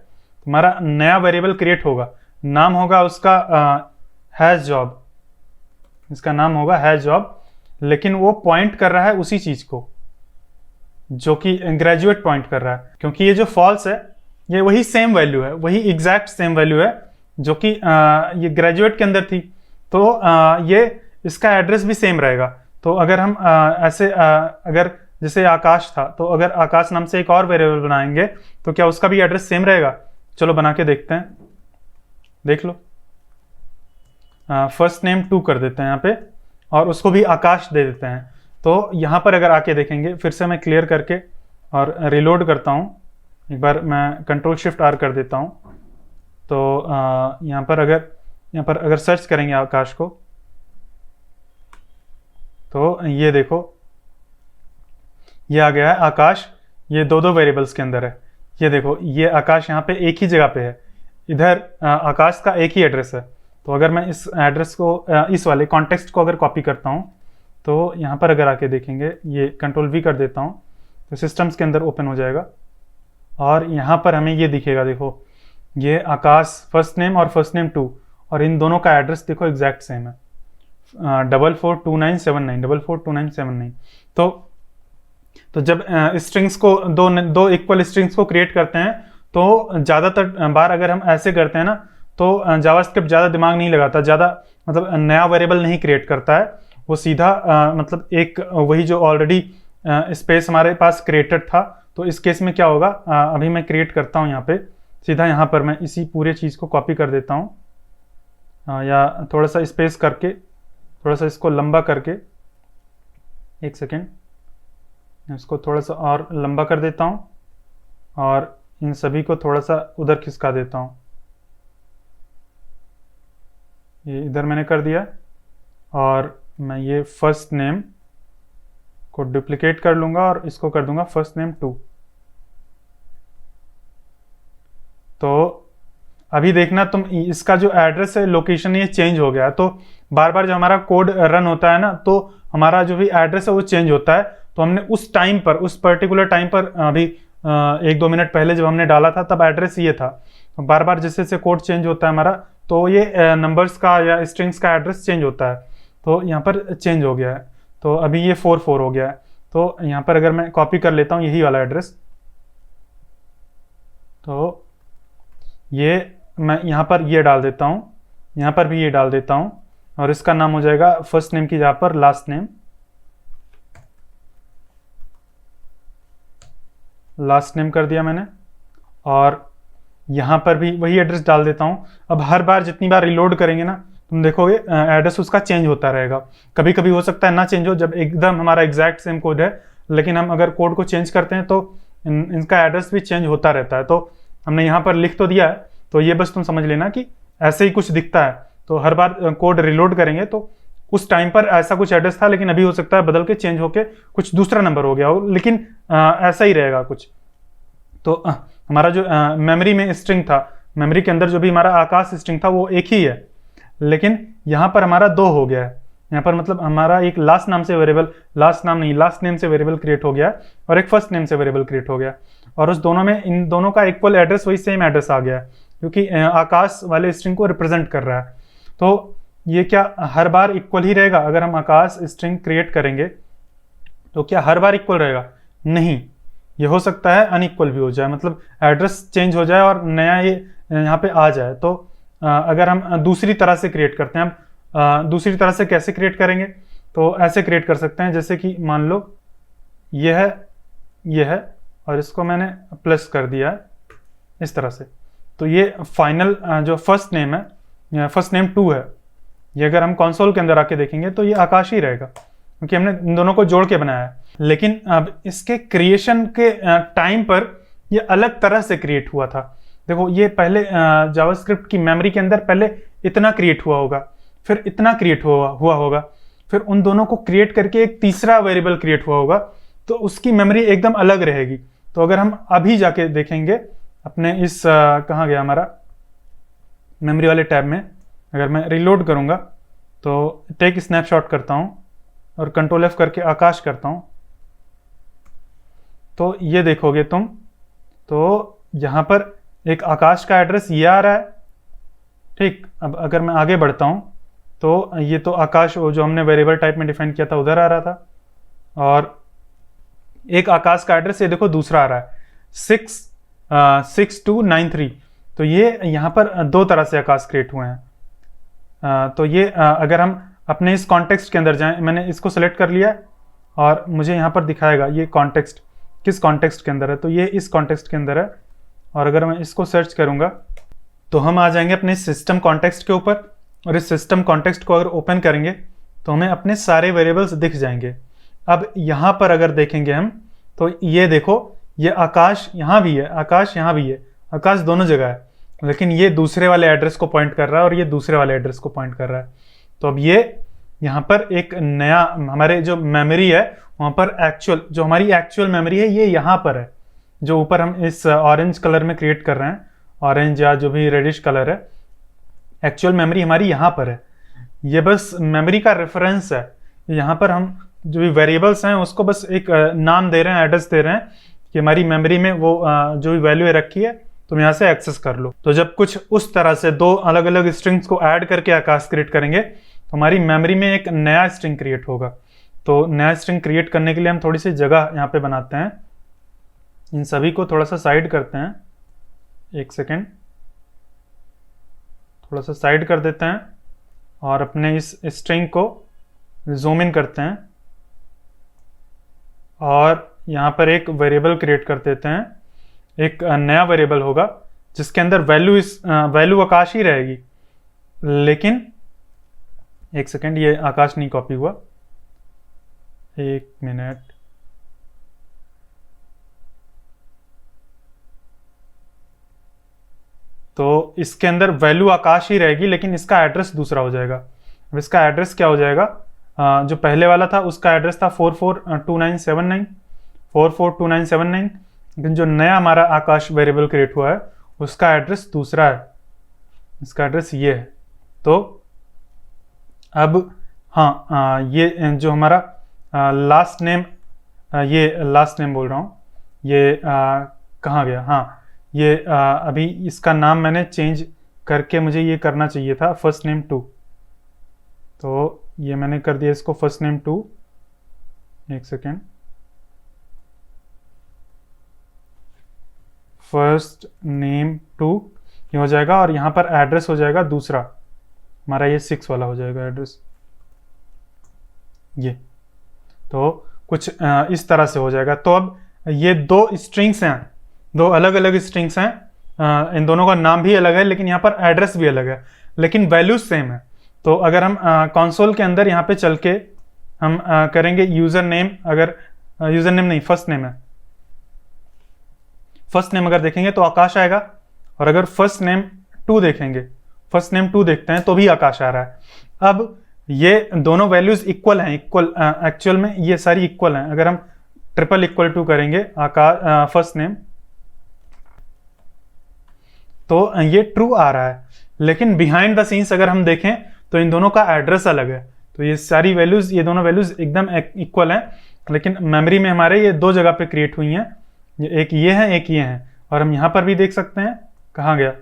हमारा नया वेरिएबल क्रिएट होगा, नाम होगा उसका हैज़ जॉब, इसका नाम होगा हैज़ जॉब, लेकिन वो पॉइंट कर रहा है उसी चीज को जो कि ग्रेजुएट पॉइंट कर रहा है, क्योंकि ये जो फॉल्स है ये वही सेम वैल्यू है, वही एग्जैक्ट सेम वैल्यू है जो कि ये ग्रेजुएट के अंदर थी। तो ये इसका एड्रेस भी सेम रहेगा। तो अगर हम ऐसे अगर जैसे आकाश था, तो अगर आकाश नाम से एक और वेरिएबल बनाएंगे तो क्या उसका भी एड्रेस सेम रहेगा? चलो बना के देखते हैं, देख लो। फर्स्ट नेम 2 कर देते हैं यहाँ पे, और उसको भी आकाश दे देते हैं। तो यहाँ पर अगर आके देखेंगे, फिर से मैं क्लियर करके और रिलोड करता हूँ, एक बार मैं कंट्रोल शिफ्ट आर कर देता हूँ। तो यहाँ पर अगर सर्च करेंगे आकाश को, तो ये देखो ये आ गया है आकाश, ये 2-2 वेरिएबल्स के अंदर है। ये देखो ये आकाश यहाँ पे एक ही जगह पे है, इधर आकाश का एक ही एड्रेस है। तो अगर मैं इस एड्रेस को इस वाले कॉन्टेक्स्ट को अगर कॉपी करता हूँ, तो यहाँ पर अगर आके देखेंगे, ये कंट्रोल वी कर देता हूँ तो सिस्टम्स के अंदर ओपन हो जाएगा, और यहाँ पर हमें ये दिखेगा, देखो ये आकाश फर्स्ट नेम और फर्स्ट नेम 2, और इन दोनों का एड्रेस देखो एग्जैक्ट सेम है, 442979 442979। तो जब स्ट्रिंग्स को दो इक्वल स्ट्रिंग्स को क्रिएट करते हैं तो ज़्यादातर बार अगर हम ऐसे करते हैं ना, तो जावास्क्रिप्ट ज़्यादा दिमाग नहीं लगाता, ज़्यादा मतलब नया वेरिएबल नहीं क्रिएट करता है, वो सीधा मतलब एक वही जो ऑलरेडी स्पेस हमारे पास क्रिएटेड था। तो इस केस में क्या होगा, अभी मैं क्रिएट करता हूँ यहाँ पे, सीधा यहाँ पर मैं इसी पूरे चीज़ को कॉपी कर देता हूँ, या थोड़ा सा स्पेस करके, थोड़ा सा इसको लंबा करके, एक सेकेंड, इसको थोड़ा सा और लंबा कर देता हूँ, और इन सभी को थोड़ा सा उधर खिसका देता हूँ। ये इधर मैंने कर दिया, और मैं ये फर्स्ट नेम को डुप्लीकेट कर लूँगा और इसको कर दूंगा फर्स्ट नेम 2। तो अभी देखना तुम, इसका जो एड्रेस है, लोकेशन, ये चेंज हो गया। तो बार बार जब हमारा कोड रन होता है ना, तो हमारा जो भी एड्रेस है वो चेंज होता है। तो हमने उस टाइम पर, उस पर्टिकुलर टाइम पर, अभी 1-2 मिनट पहले जब हमने डाला था तब एड्रेस ये था। तो बार बार जैसे जैसे कोड चेंज होता है हमारा, तो ये नंबर्स का या स्ट्रिंग्स का एड्रेस चेंज होता है। तो यहाँ पर चेंज हो गया है, तो अभी ये 44 हो गया है। तो यहाँ पर अगर मैं कॉपी कर लेता हूँ यही वाला एड्रेस, तो ये मैं यहाँ पर ये डाल देता हूँ, यहाँ पर भी ये डाल देता हूँ, और इसका नाम हो जाएगा फर्स्ट नेम की जगह पर लास्ट नेम, लास्ट नेम कर दिया मैंने। और यहाँ पर भी वही एड्रेस डाल देता हूँ। अब हर बार जितनी बार रिलोड करेंगे ना, तुम देखोगे एड्रेस उसका चेंज होता रहेगा। कभी कभी हो सकता है ना चेंज हो, जब एकदम हमारा एग्जैक्ट सेम कोड है, लेकिन हम अगर कोड को चेंज करते हैं तो इनका एड्रेस भी चेंज होता रहता है। तो हमने यहाँ पर लिख तो दिया है, तो ये बस तुम समझ लेना कि ऐसे ही कुछ दिखता है। तो हर बार कोड रिलोड करेंगे तो उस टाइम पर ऐसा कुछ एड्रेस था, लेकिन अभी हो सकता है बदल के चेंज होके कुछ दूसरा नंबर हो गया हो, लेकिन ऐसा ही रहेगा कुछ। तो हमारा जो मेमोरी में स्ट्रिंग था, मेमोरी के अंदर जो भी हमारा आकाश स्ट्रिंग था वो एक ही है, लेकिन यहाँ पर हमारा 2 हो गया है। यहाँ पर मतलब हमारा एक लास्ट नाम से वेरिएबल, लास्ट नाम नहीं लास्ट नेम से वेरिएबल क्रिएट हो गया, और एक फर्स्ट नेम से वेरिएबल क्रिएट हो गया। और उस दोनों में इन दोनों का इक्वल एड्रेस वही सेम एड्रेस आ गया है, क्योंकि आकाश वाले स्ट्रिंग को रिप्रेजेंट कर रहा है। तो ये क्या हर बार इक्वल ही रहेगा? अगर हम आकाश स्ट्रिंग क्रिएट करेंगे तो क्या हर बार इक्वल रहेगा? नहीं, ये हो सकता है अनइक्वल भी हो जाए, मतलब एड्रेस चेंज हो जाए और नया ये यहाँ पे आ जाए। तो अगर हम दूसरी तरह से क्रिएट करते हैं, हम दूसरी तरह से कैसे क्रिएट करेंगे? तो ऐसे क्रिएट कर सकते हैं, जैसे कि मान लो ये है और इसको मैंने प्लस कर दिया है इस तरह से। तो ये फाइनल जो फर्स्ट नेम है, फर्स्ट नेम 2 है, ये अगर हम कंसोल के अंदर आके देखेंगे तो ये आकाश ही रहेगा, क्योंकि हमने इन दोनों को जोड़ के बनाया है। लेकिन अब इसके क्रिएशन के टाइम पर ये अलग तरह से क्रिएट हुआ था। देखो, ये पहले जावास्क्रिप्ट की मेमोरी के अंदर पहले इतना क्रिएट हुआ होगा, फिर इतना क्रिएट हुआ होगा, फिर उन दोनों को क्रिएट करके एक तीसरा वेरिएबल क्रिएट हुआ होगा, तो उसकी मेमोरी एकदम अलग रहेगी। तो अगर हम अभी जाके देखेंगे अपने इस कहाँ गया हमारा मेमोरी वाले टैब में, अगर मैं रिलोड करूंगा तो टेक स्नैपशॉट करता हूं और कंट्रोल F करके आकाश करता हूं, तो ये देखोगे तुम, तो यहां पर एक आकाश का एड्रेस ये आ रहा है। ठीक, अब अगर मैं आगे बढ़ता हूं तो ये तो आकाश जो हमने वेरिएबल टाइप में डिफाइन किया था उधर आ रहा था, और एक आकाश का एड्रेस ये देखो दूसरा आ रहा है 6293। तो ये यहाँ पर दो तरह से आकाश क्रिएट हुए हैं। तो ये अगर हम अपने इस कॉन्टेक्स्ट के अंदर जाएं, मैंने इसको सेलेक्ट कर लिया और मुझे यहाँ पर दिखाएगा ये कॉन्टेक्स्ट किस कॉन्टेक्स्ट के अंदर है, तो ये इस कॉन्टेक्स्ट के अंदर है। और अगर मैं इसको सर्च करूँगा तो हम आ जाएंगे अपने सिस्टम कॉन्टेक्स्ट के ऊपर, और इस सिस्टम कॉन्टेक्स्ट को अगर ओपन करेंगे तो हमें अपने सारे वेरिएबल्स दिख जाएंगे। अब यहाँ पर अगर देखेंगे हम तो ये देखो, ये आकाश यहाँ भी है, आकाश यहाँ भी है, आकाश दोनों जगह है, लेकिन ये दूसरे वाले एड्रेस को पॉइंट कर रहा है और ये दूसरे वाले एड्रेस को पॉइंट कर रहा है। तो अब ये यहाँ पर एक नया हमारे जो मेमोरी है वहाँ पर एक्चुअल जो हमारी एक्चुअल मेमोरी है ये यहाँ पर है, जो ऊपर हम इस ऑरेंज कलर में क्रिएट कर रहे हैं, ऑरेंज या जो भी रेडिश कलर है, एक्चुअल मेमोरी हमारी यहाँ पर है। ये बस मेमोरी का रेफरेंस है, यहाँ पर हम जो भी वेरिएबल्स हैं उसको बस एक नाम दे रहे हैं, एड्रेस दे रहे हैं कि हमारी मेमोरी में वो जो भी वैल्यू रखी है तुम यहाँ से एक्सेस कर लो। तो जब कुछ उस तरह से दो अलग अलग स्ट्रिंग्स को ऐड करके आकाश क्रिएट करेंगे तो हमारी मेमोरी में एक नया स्ट्रिंग क्रिएट होगा। तो नया स्ट्रिंग क्रिएट करने के लिए हम थोड़ी सी जगह यहाँ पे बनाते हैं, इन सभी को थोड़ा सा साइड करते हैं, एक सेकेंड, थोड़ा सा साइड कर देते हैं और अपने इस स्ट्रिंग को जूम इन करते हैं और यहाँ पर एक वेरिएबल क्रिएट कर देते हैं। एक नया वेरिएबल होगा जिसके अंदर वैल्यू आकाश ही रहेगी, लेकिन एक सेकेंड, ये आकाश नहीं कॉपी हुआ, एक मिनट, तो इसके अंदर वैल्यू आकाश ही रहेगी लेकिन इसका एड्रेस दूसरा हो जाएगा। अब इसका एड्रेस क्या हो जाएगा? जो पहले वाला था उसका एड्रेस था 442979, लेकिन जो नया हमारा आकाश वेरिएबल क्रिएट हुआ है उसका एड्रेस दूसरा है, इसका एड्रेस ये है। तो अब हाँ, ये जो हमारा लास्ट नेम, ये लास्ट नेम बोल रहा हूँ, ये कहाँ गया? हाँ, ये अभी इसका नाम मैंने चेंज करके मुझे ये करना चाहिए था फर्स्ट नेम 2, तो ये मैंने कर दिया इसको फर्स्ट नेम 2। एक सेकेंड, फर्स्ट नेम 2 ये हो जाएगा और यहाँ पर एड्रेस हो जाएगा दूसरा, हमारा ये 6 वाला हो जाएगा एड्रेस ये। तो कुछ इस तरह से हो जाएगा। तो अब ये दो स्ट्रिंग्स हैं, दो अलग अलग स्ट्रिंग्स हैं, इन दोनों का नाम भी अलग है लेकिन यहाँ पर एड्रेस भी अलग है, लेकिन वैल्यूज सेम है। तो अगर हम कंसोल के अंदर यहाँ पे चल के हम करेंगे यूजर नेम, अगर यूजर नेम नहीं फर्स्ट नेम है, फर्स्ट नेम अगर देखेंगे तो आकाश आएगा, और अगर फर्स्ट नेम 2 देखेंगे, फर्स्ट नेम 2 देखते हैं तो भी आकाश आ रहा है। अब ये दोनों वैल्यूज इक्वल हैं, इक्वल एक्चुअल में ये सारी इक्वल हैं। अगर हम ट्रिपल इक्वल टू करेंगे आकाश फर्स्ट नेम तो ये ट्रू आ रहा है, लेकिन बिहाइंड द सीन्स अगर हम देखें तो इन दोनों का एड्रेस अलग है। तो ये सारी वैल्यूज, ये दोनों वैल्यूज एकदम इक्वल हैं, लेकिन मेमोरी में हमारे ये दो जगह पे क्रिएट हुई हैं, एक ये है, एक ये है। और हम यहाँ पर भी देख सकते हैं, कहाँ गया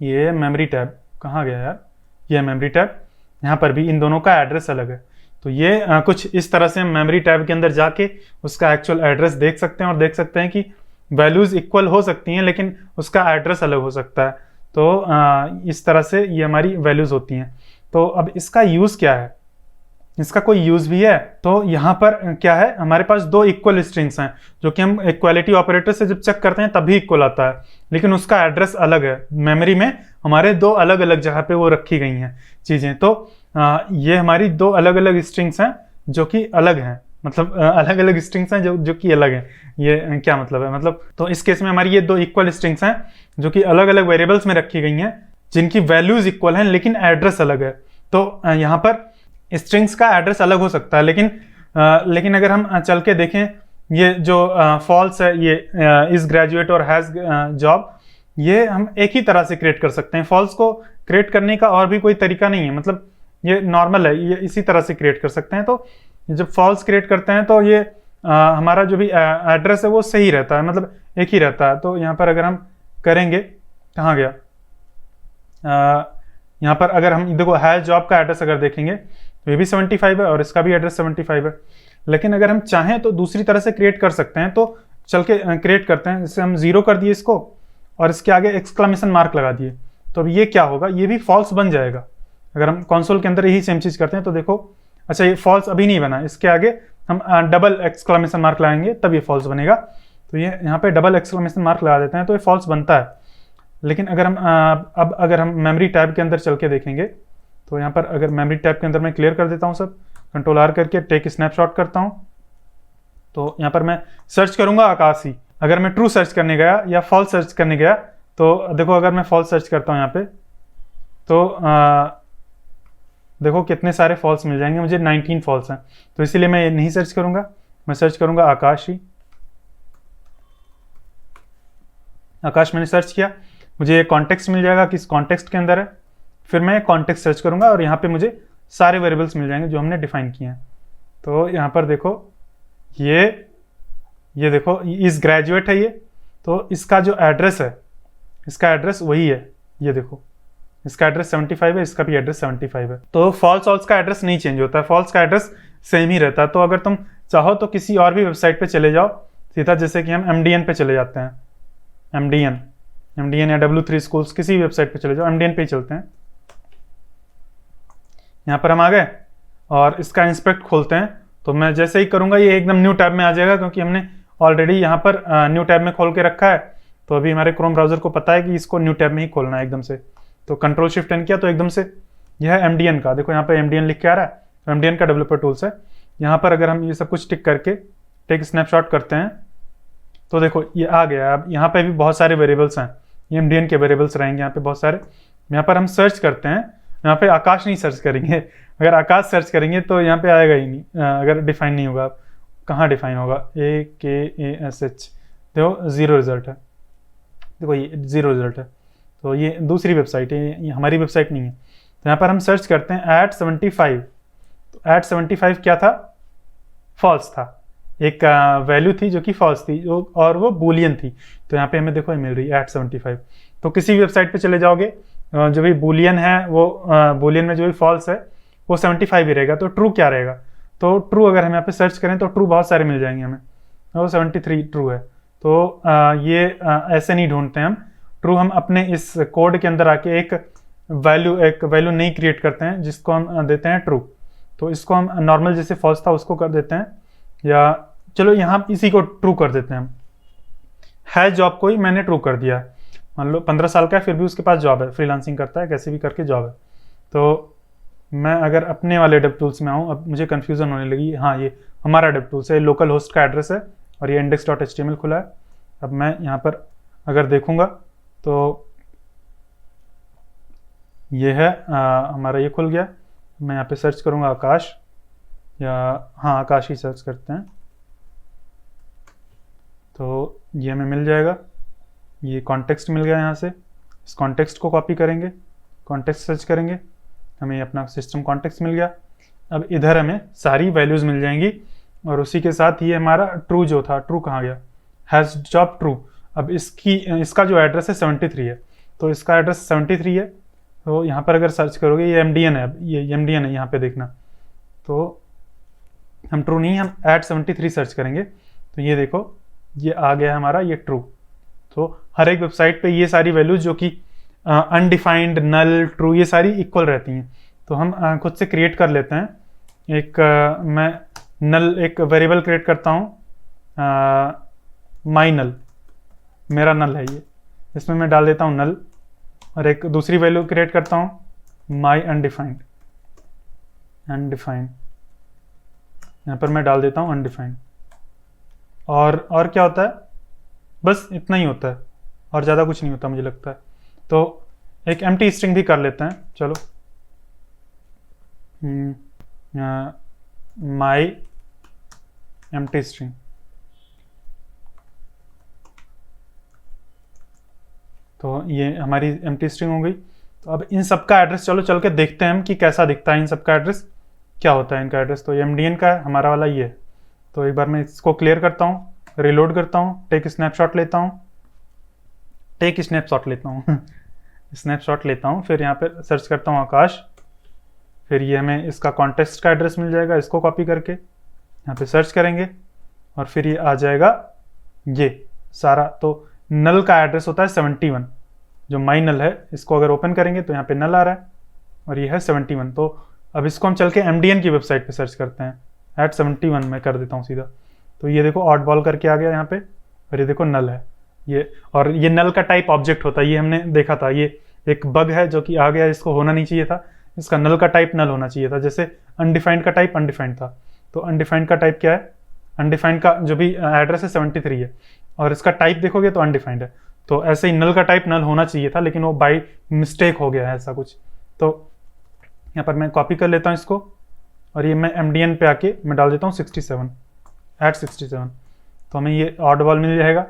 ये मेमोरी टैब कहाँ गया यार, ये मेमोरी टैब, यहाँ पर भी इन दोनों का एड्रेस अलग है। तो ये कुछ इस तरह से हम मेमोरी टैब के अंदर जाके उसका एक्चुअल एड्रेस देख सकते हैं और देख सकते हैं कि वैल्यूज इक्वल हो सकती हैं लेकिन उसका एड्रेस अलग हो सकता है। तो इस तरह से ये हमारी वैल्यूज होती हैं। तो अब इसका यूज़ क्या है, इसका कोई यूज़ भी है? तो यहाँ पर क्या है, हमारे पास दो इक्वल स्ट्रिंग्स हैं जो कि हम इक्वालिटी ऑपरेटर से जब चेक करते हैं तभी इक्वल आता है, लेकिन उसका एड्रेस अलग है। मेमोरी में हमारे दो अलग अलग जगह पे वो रखी गई हैं चीज़ें। तो ये हमारी दो अलग अलग स्ट्रिंग्स हैं जो कि अलग हैं, मतलब अलग अलग स्ट्रिंग्स हैं जो कि अलग हैं। ये क्या मतलब है, मतलब तो इस केस में हमारी ये दो इक्वल स्ट्रिंग्स हैं जो कि अलग अलग वेरिएबल्स में रखी गई हैं जिनकी वैल्यूज इक्वल हैं लेकिन एड्रेस अलग है। तो यहाँ पर स्ट्रिंग्स का एड्रेस अलग हो सकता है, लेकिन अगर हम चल के देखें, ये जो फॉल्स है, ये इज ग्रेजुएट और हैज़ जॉब, ये हम एक ही तरह से क्रिएट कर सकते हैं। फॉल्स को क्रिएट करने का और भी कोई तरीका नहीं है, मतलब ये नॉर्मल है, ये इसी तरह से क्रिएट कर सकते हैं। तो जब फॉल्स क्रिएट करते हैं तो ये हमारा जो भी एड्रेस है वो सही रहता है, मतलब एक ही रहता है। तो यहाँ पर अगर हम करेंगे, कहाँ गया, यहाँ पर अगर हम देखो हैज़ जॉब का एड्रेस अगर देखेंगे तो ये भी 75 है और इसका भी एड्रेस 75 है। लेकिन अगर हम चाहें तो दूसरी तरह से क्रिएट कर सकते हैं। तो चल के क्रिएट करते हैं। जैसे हम 0 कर दिए इसको और इसके आगे एक्सक्लेमेशन मार्क लगा दिए, तो अब ये क्या होगा, ये भी फॉल्स बन जाएगा। अगर हम कंसोल के अंदर यही सेम चीज़ करते हैं तो देखो, अच्छा ये फॉल्स अभी नहीं बना, इसके आगे हम डबल एक्सक्लेमेशन मार्क लगाएंगे तब ये फॉल्स बनेगा। तो ये यहाँ पे डबल एक्सक्लेमेशन मार्क लगा देते हैं तो ये फॉल्स बनता है। लेकिन अगर हम अब अगर हम मेमोरी टैब के अंदर चल के देखेंगे तो यहाँ पर अगर मेमोरी टैब के अंदर मैं क्लियर कर देता हूँ सब, कंट्रोल आर करके टेक स्नैपशॉट करता हूँ, तो यहाँ पर मैं सर्च करूंगा आकाशी। अगर मैं ट्रू सर्च करने गया या फॉल्स सर्च करने गया तो देखो, अगर मैं फॉल्स सर्च करता हूँ यहाँ पे तो देखो कितने सारे फॉल्स मिल जाएंगे मुझे, 19 फॉल्स हैं। तो इसीलिए मैं ये नहीं सर्च करूंगा, मैं सर्च करूंगा आकाश ही। आकाश मैंने सर्च किया, मुझे कॉन्टेक्स्ट मिल जाएगा, किस कॉन्टेक्स्ट के अंदर है। फिर मैं कॉन्टेक्स्ट सर्च करूंगा और यहाँ पे मुझे सारे वेरिएबल्स मिल जाएंगे जो हमने डिफाइन किए हैं। तो यहाँ पर देखो, ये देखो इस ग्रेजुएट है ये, तो इसका जो एड्रेस है, इसका एड्रेस वही है, ये देखो इसका एड्रेस 75 है, इसका भी एड्रेस 75 है। तो फॉल्स का एड्रेस नहीं चेंज होता है, फॉल्स का एड्रेस सेम ही रहता है। तो अगर तुम चाहो तो किसी और भी वेबसाइट पे चले जाओ सीधा, जैसे कि हम MDN पे चले जाते हैं, MDN या W3 स्कूल्स, किसी भी वेबसाइट पे चले जाओ, MDN पे ही चलते हैं। यहाँ पर हम आ गए और इसका इंस्पेक्ट खोलते हैं। तो मैं जैसे ही करूँगा ये एकदम न्यू टैब में आ जाएगा, क्योंकि हमने ऑलरेडी यहाँ पर न्यू टैब में खोल के रखा है। तो अभी हमारे क्रोम ब्राउजर को पता है कि इसको न्यू टैब में ही खोलना है एकदम से। तो कंट्रोल शिफ्ट एन किया तो एकदम से यह है MDN का, देखो यहाँ पे MDN लिख के आ रहा है, तो MDN का डेवलपर टूल्स है। यहाँ पर अगर हम ये सब कुछ टिक करके टेक स्नैपशॉट करते हैं तो देखो ये आ गया। अब यहाँ पे भी बहुत सारे वेरिएबल्स हैं, ये MDN के वेरिएबल्स रहेंगे यहाँ पे बहुत सारे। यहाँ पर हम सर्च करते हैं, यहाँ पे आकाश नहीं सर्च करेंगे, अगर आकाश सर्च करेंगे तो यहाँ पे आएगा ही नहीं, अगर डिफाइन नहीं होगा। कहाँ डिफाइन होगा, AKASH, देखो 0 रिजल्ट है, देखो ये 0 रिजल्ट है। तो ये दूसरी वेबसाइट है, ये हमारी वेबसाइट नहीं है। तो यहाँ पर हम सर्च करते हैं @75, तो @75 क्या था, फॉल्स था, एक वैल्यू थी जो कि फॉल्स थी, और वो बूलियन थी। तो यहाँ पे हमें देखो ये मिल रही है @75। तो किसी भी वेबसाइट पे चले जाओगे, जो भी बूलियन है वो बूलियन में जो भी फॉल्स है वो 75 ही रहेगा। तो ट्रू क्या रहेगा, तो ट्रू अगर हम यहाँ पे सर्च करें तो ट्रू बहुत सारे मिल जाएंगे हमें, वो 73 ट्रू है। तो ये ऐसे नहीं ढूंढते हम ट्रू, हम अपने इस कोड के अंदर आके एक वैल्यू नहीं क्रिएट करते हैं जिसको हम देते हैं ट्रू। तो इसको हम नॉर्मल जैसे फॉल्स था उसको कर देते हैं, या चलो यहाँ इसी को ट्रू कर देते हैं हम। है जॉब को ही मैंने ट्रू कर दिया, मान लो 15 साल का है फिर भी उसके पास जॉब है, फ्रीलांसिंग करता है, कैसे भी करके जॉब है। तो मैं अगर अपने वाले डेव टूल्स में आऊँ, अब मुझे कन्फ्यूज़न होने लगी। हाँ, ये हमारा डेव टूल्स है, लोकल होस्ट का एड्रेस है और ये index.html खुला है। अब मैं यहाँ पर अगर देखूँगा तो ये है हमारा, ये खुल गया। मैं यहाँ पे सर्च करूँगा आकाश, या हाँ आकाश ही सर्च करते हैं तो ये हमें मिल जाएगा। ये कॉन्टेक्स्ट मिल गया, यहाँ से इस कॉन्टेक्स्ट को कॉपी करेंगे, कॉन्टेक्स्ट सर्च करेंगे, हमें अपना सिस्टम कॉन्टेक्स्ट मिल गया। अब इधर हमें सारी वैल्यूज़ मिल जाएंगी और उसी के साथ ये हमारा ट्रू जो था, ट्रू कहाँ गया, हैज़ जॉब ट्रू। अब इसका जो एड्रेस है 73 है, तो इसका एड्रेस 73 है। तो यहाँ पर अगर सर्च करोगे ये MDN है, ये MDN है यहाँ पे देखना, तो हम ट्रू नहीं, हम @73 सर्च करेंगे तो ये देखो ये आ गया हमारा ये ट्रू। तो हर एक वेबसाइट पे ये सारी वैल्यूज जो कि अनडिफाइंड, नल, ट्रू ये सारी इक्वल रहती हैं। तो हम खुद से क्रिएट कर लेते हैं एक मैं नल एक वेरिएबल क्रिएट करता हूँ, माई नल, मेरा नल है ये, इसमें मैं डाल देता हूँ नल। और एक दूसरी वैल्यू क्रिएट करता हूँ माई अनडिफाइंड, यहाँ पर मैं डाल देता हूँ अनडिफाइंड। और क्या होता है, बस इतना ही होता है और ज़्यादा कुछ नहीं होता मुझे लगता है। तो एक एम्प्टी स्ट्रिंग भी कर लेते हैं, चलो माई एम्प्टी स्ट्रिंग। तो ये हमारी एम्प्टी स्ट्रिंग हो गई। तो अब इन सब का एड्रेस चलो चल के देखते हैं हम कि कैसा दिखता है इन सब का एड्रेस, क्या होता है इनका एड्रेस। तो MDN का है हमारा वाला ये। तो एक बार मैं इसको क्लियर करता हूँ, रिलोड करता हूँ, टेक स्नैपशॉट लेता हूँ, स्नैपशॉट लेता हूँ, फिर यहाँ पे सर्च करता हूँ आकाश। फिर ये हमें इसका कॉन्टेक्स्ट का एड्रेस मिल जाएगा, इसको कॉपी करके यहाँ पे सर्च करेंगे और फिर ये आ जाएगा ये सारा। तो नल का एड्रेस होता है 71, जो माई नल है इसको अगर ओपन करेंगे तो यहाँ पे नल आ रहा है और ये है 71। तो अब इसको हम चल के MDN की वेबसाइट पे सर्च करते हैं, @71 में कर देता हूँ सीधा। तो ये देखो ऑड बॉल करके आ गया यहाँ पे, और ये देखो नल है ये। और ये नल का टाइप ऑब्जेक्ट होता है, ये हमने देखा था, ये एक बग है जो कि आ गया, इसको होना नहीं चाहिए था। इसका नल का टाइप नल होना चाहिए था, जैसे अनडिफाइंड का टाइप अनडिफाइंड था। तो अनडिफाइंड का टाइप क्या है, अनडिफाइंड का जो भी एड्रेस है 73 है और इसका टाइप देखोगे तो अनडिफाइंड है। तो ऐसे ही नल का टाइप नल होना चाहिए था, लेकिन वो बाई मिस्टेक हो गया है ऐसा कुछ। तो यहाँ पर मैं कॉपी कर लेता हूँ इसको और ये मैं MDN पे आके मैं डाल देता हूँ 67, @67। तो हमें ये ऑड बॉल मिल जाएगा।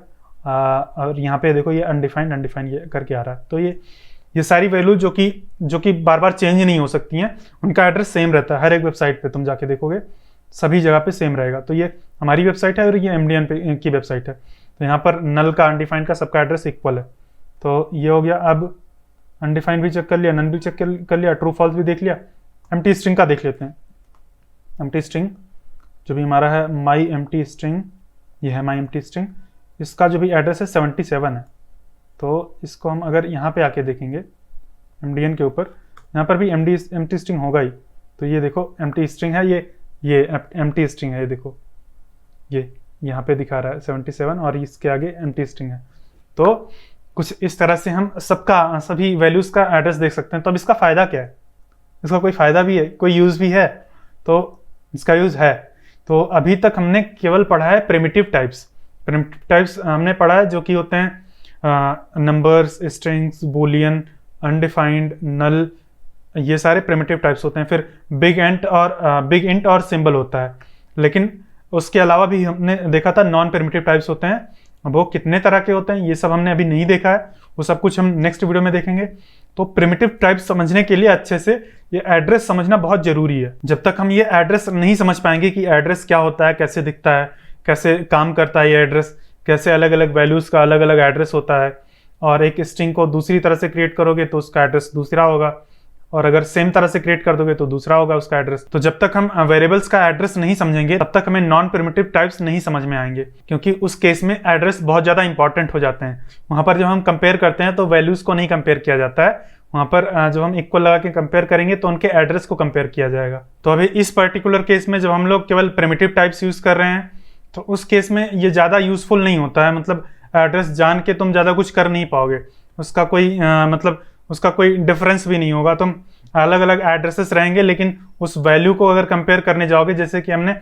और यहाँ पे देखो ये अनडिफाइंड ये करके आ रहा है। तो ये सारी वैल्यू जो कि बार बार चेंज नहीं हो सकती हैं, उनका एड्रेस सेम रहता है हर एक वेबसाइट पे। तुम जाके देखोगे सभी जगह पे सेम रहेगा। तो ये हमारी वेबसाइट है और ये MDN पे की वेबसाइट है। तो यहाँ पर नल का अनडिफाइंड का सबका एड्रेस इक्वल है। तो ये हो गया। अब अनडिफाइंड भी चेक कर लिया, नल भी चेक कर लिया, ट्रू फॉल्स भी देख लिया। एम्प्टी स्ट्रिंग का देख लेते हैं। एम्प्टी स्ट्रिंग जो भी हमारा है माई एम्प्टी स्ट्रिंग, ये है माई एम्प्टी स्ट्रिंग, इसका जो भी एड्रेस है 77 है। तो इसको हम अगर यहाँ पे आके देखेंगे MDN के ऊपर, यहाँ पर भी एम्प्टी स्ट्रिंग होगा ही। तो ये देखो एम्प्टी स्ट्रिंग है, ये एम्प्टी स्ट्रिंग है, ये देखो ये यहाँ पे दिखा रहा है 77 और इसके आगे एम्प्टी स्ट्रिंग है। तो कुछ इस तरह से हम सभी वैल्यूज का एड्रेस देख सकते हैं। तो अब इसका फायदा क्या है, इसका कोई फायदा भी है, कोई यूज भी है? तो इसका यूज है। तो अभी तक हमने केवल पढ़ा है प्रिमिटिव टाइप्स हमने पढ़ा है, जो कि होते हैं नंबर्स, स्ट्रिंग्स, बूलियन, अनडिफाइंड, नल, ये सारे प्रिमिटिव टाइप्स होते हैं। फिर बिग इंट और सिंबल होता है। लेकिन उसके अलावा भी हमने देखा था नॉन प्रिमिटिव टाइप्स होते हैं। अब वो कितने तरह के होते हैं ये सब हमने अभी नहीं देखा है, वो सब कुछ हम नेक्स्ट वीडियो में देखेंगे। तो प्रिमिटिव टाइप्स समझने के लिए अच्छे से ये एड्रेस समझना बहुत जरूरी है। जब तक हम ये एड्रेस नहीं समझ पाएंगे कि एड्रेस क्या होता है, कैसे दिखता है, कैसे काम करता है ये एड्रेस, कैसे अलग अलग वैल्यूज का अलग अलग एड्रेस होता है, और एक स्ट्रिंग को दूसरी तरह से क्रिएट करोगे तो उसका एड्रेस दूसरा होगा, और अगर सेम तरह से क्रिएट कर दोगे तो दूसरा होगा उसका एड्रेस। तो जब तक हम वेरिएबल्स का एड्रेस नहीं समझेंगे तब तक हमें नॉन प्रिमिटिव टाइप्स नहीं समझ में आएंगे, क्योंकि उस केस में एड्रेस बहुत ज्यादा इंपॉर्टेंट हो जाते हैं। वहां पर जब हम कंपेयर करते हैं तो वैल्यूज को नहीं कंपेयर किया जाता है, वहां पर जब हम इक्वल लगा के कंपेयर करेंगे तो उनके एड्रेस को कंपेयर किया जाएगा। तो अभी इस पर्टिकुलर केस में जब हम लोग केवल प्रिमिटिव टाइप्स यूज कर रहे हैं तो उस केस में ये ज्यादा यूजफुल नहीं होता है। मतलब एड्रेस जान के तुम ज्यादा कुछ कर नहीं पाओगे, उसका कोई उसका कोई डिफरेंस भी नहीं होगा। तुम अलग अलग एड्रेसेस रहेंगे, लेकिन उस वैल्यू को अगर कंपेयर करने जाओगे, जैसे कि हमने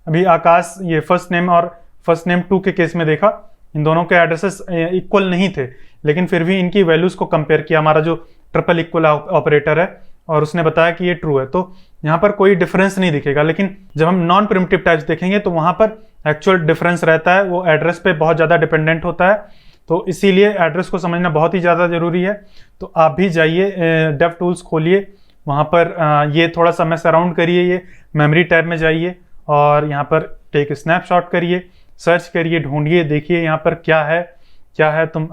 अभी आकाश ये फर्स्ट नेम और फर्स्ट नेम 2 के केस में देखा, इन दोनों के एड्रेसेस इक्वल नहीं थे, लेकिन फिर भी इनकी वैल्यूज को कंपेयर किया हमारा जो ट्रिपल इक्वल ऑपरेटर है, और उसने बताया कि ये ट्रू है। तो यहाँ पर कोई डिफरेंस नहीं दिखेगा। लेकिन जब हम नॉन प्रिमिटिव टाइप्स देखेंगे तो वहां पर एक्चुअल डिफरेंस रहता है, वो एड्रेस पे बहुत ज्यादा डिपेंडेंट होता है। तो इसीलिए एड्रेस को समझना बहुत ही ज़्यादा ज़रूरी है। तो आप भी जाइए डेव टूल्स खोलिए, वहाँ पर ये थोड़ा सा मैस अराउंड करिए, ये मेमोरी टैब में जाइए और यहाँ पर टेक स्नैपशॉट करिए, सर्च करिए, ढूंढिए, देखिए यहाँ पर क्या है। तुम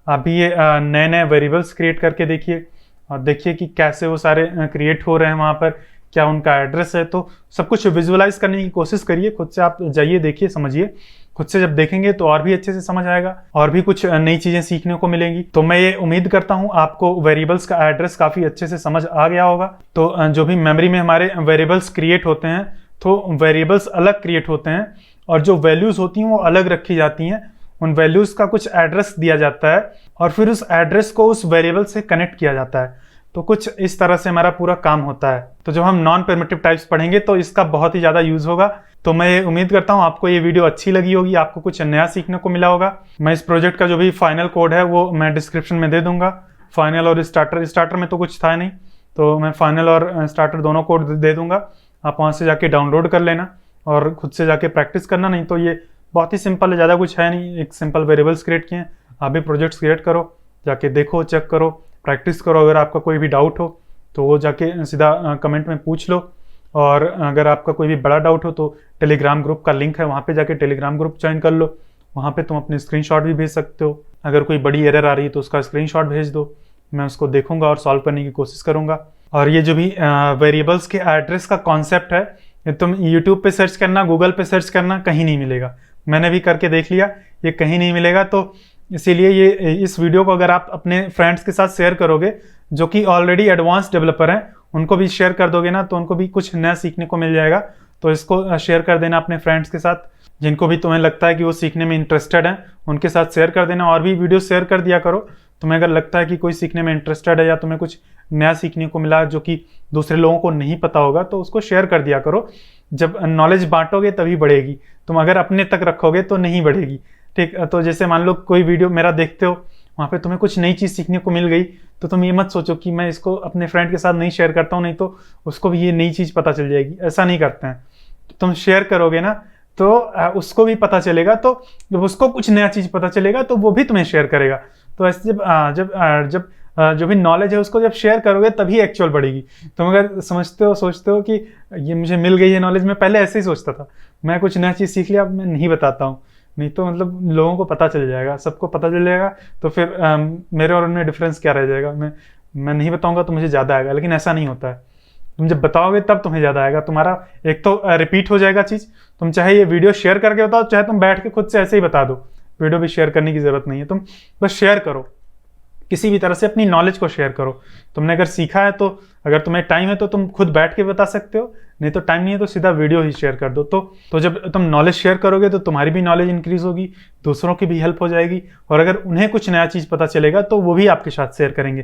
अभी ये नए नए वेरिएबल्स क्रिएट करके देखिए और देखिए कि कैसे वो सारे क्रिएट हो रहे हैं वहाँ पर, क्या उनका एड्रेस है। तो सब कुछ विजुअलाइज करने की कोशिश करिए, खुद से आप जाइए, देखिए, समझिए। खुद से जब देखेंगे तो और भी अच्छे से समझ आएगा और भी कुछ नई चीजें सीखने को मिलेंगी। तो मैं ये उम्मीद करता हूँ आपको वेरिएबल्स का एड्रेस काफी अच्छे से समझ आ गया होगा। तो जो भी मेमोरी में हमारे वेरिएबल्स क्रिएट होते हैं, तो वेरिएबल्स अलग क्रिएट होते हैं और जो वैल्यूज होती हैं वो अलग रखी जाती हैं। उन वैल्यूज का कुछ एड्रेस दिया जाता है और फिर उस एड्रेस को उस वेरिएबल से कनेक्ट किया जाता है। तो कुछ इस तरह से हमारा पूरा काम होता है। तो जब हम नॉन प्रिमिटिव टाइप्स पढ़ेंगे तो इसका बहुत ही ज़्यादा यूज़ होगा। तो मैं उम्मीद करता हूँ आपको ये वीडियो अच्छी लगी होगी, आपको कुछ नया सीखने को मिला होगा। मैं इस प्रोजेक्ट का जो भी फाइनल कोड है वो मैं डिस्क्रिप्शन में दे दूंगा। फाइनल और स्टार्टर में तो कुछ था नहीं, तो मैं फाइनल और स्टार्टर दोनों कोड दे दूंगा। आप वहाँ से जाके डाउनलोड कर लेना और खुद से जाके प्रैक्टिस करना। नहीं तो ये बहुत ही सिंपल है, ज़्यादा कुछ है नहीं। एक सिंपल वेरिएबल्स क्रिएट किए हैं, आप भी प्रोजेक्ट्स क्रिएट करो, जाके देखो, चेक करो, प्रैक्टिस करो। अगर आपका कोई भी डाउट हो तो वो जाके सीधा कमेंट में पूछ लो। और अगर आपका कोई भी बड़ा डाउट हो तो टेलीग्राम ग्रुप का लिंक है, वहाँ पे जाके टेलीग्राम ग्रुप ज्वाइन कर लो। वहाँ पे तुम अपनी स्क्रीनशॉट भी भेज सकते हो। अगर कोई बड़ी एरर आ रही है तो उसका स्क्रीनशॉट भेज दो, मैं उसको देखूंगा और सॉल्व करने की कोशिश करूंगा। और ये जो भी वेरिएबल्स के एड्रेस का कॉन्सेप्ट है, ये तुम यूट्यूब पे सर्च करना, गूगल पे सर्च करना, कहीं नहीं मिलेगा। मैंने भी करके देख लिया, ये कहीं नहीं मिलेगा। तो इसीलिए ये इस वीडियो को अगर आप अपने फ्रेंड्स के साथ शेयर करोगे जो कि ऑलरेडी एडवांस डेवलपर हैं, उनको भी शेयर कर दोगे ना, तो उनको भी कुछ नया सीखने को मिल जाएगा। तो इसको शेयर कर देना अपने फ्रेंड्स के साथ, जिनको भी तुम्हें लगता है कि वो सीखने में इंटरेस्टेड हैं, उनके साथ शेयर कर देना। और भी वीडियो शेयर कर दिया करो। तुम्हें अगर लगता है कि कोई सीखने में इंटरेस्टेड है या तुम्हें कुछ नया सीखने को मिला जो कि दूसरे लोगों को नहीं पता होगा, तो उसको शेयर कर दिया करो। जब नॉलेज बांटोगे तभी बढ़ेगी, तुम अगर अपने तक रखोगे तो नहीं बढ़ेगी। ठीक, तो जैसे मान लो कोई वीडियो मेरा देखते हो, वहाँ पे तुम्हें कुछ नई चीज़ सीखने को मिल गई, तो तुम ये मत सोचो कि मैं इसको अपने फ्रेंड के साथ नहीं शेयर करता हूँ, नहीं तो उसको भी ये नई चीज़ पता चल जाएगी। ऐसा नहीं करते हैं। तुम शेयर करोगे ना तो उसको भी पता चलेगा, तो जब उसको कुछ नया चीज़ पता चलेगा तो वो भी तुम्हें शेयर करेगा। तो ऐसे जब जो भी नॉलेज है उसको जब शेयर करोगे तभी एक्चुअल बढ़ेगी। तुम अगर समझते हो, सोचते हो कि ये मुझे मिल गई है नॉलेज, मैं पहले ऐसे ही सोचता था, मैं कुछ नया चीज़ सीख लिया, अब मैं नहीं बताता हूँ, नहीं तो मतलब लोगों को पता चल जाएगा, सबको पता चल जाएगा, तो फिर मेरे और उनमें डिफरेंस क्या रह जाएगा। मैं नहीं बताऊंगा तो मुझे ज़्यादा आएगा, लेकिन ऐसा नहीं होता है। तुम जब बताओगे तब तुम्हें ज़्यादा आएगा। तुम्हारा एक तो रिपीट हो जाएगा चीज़। तुम चाहे ये वीडियो शेयर करके बताओ, चाहे तुम बैठ के खुद से ऐसे ही बता दो, वीडियो भी शेयर करने की ज़रूरत नहीं है। तुम बस शेयर करो, किसी भी तरह से अपनी नॉलेज को शेयर करो। तुमने अगर सीखा है तो अगर तुम्हें टाइम है तो तुम खुद बैठ के बता सकते हो, नहीं तो टाइम नहीं है तो सीधा वीडियो ही शेयर कर दो। तो जब तुम नॉलेज शेयर करोगे तो तुम्हारी भी नॉलेज इंक्रीज होगी, दूसरों की भी हेल्प हो जाएगी, और अगर उन्हें कुछ नया चीज़ पता चलेगा तो वो भी आपके साथ शेयर करेंगे।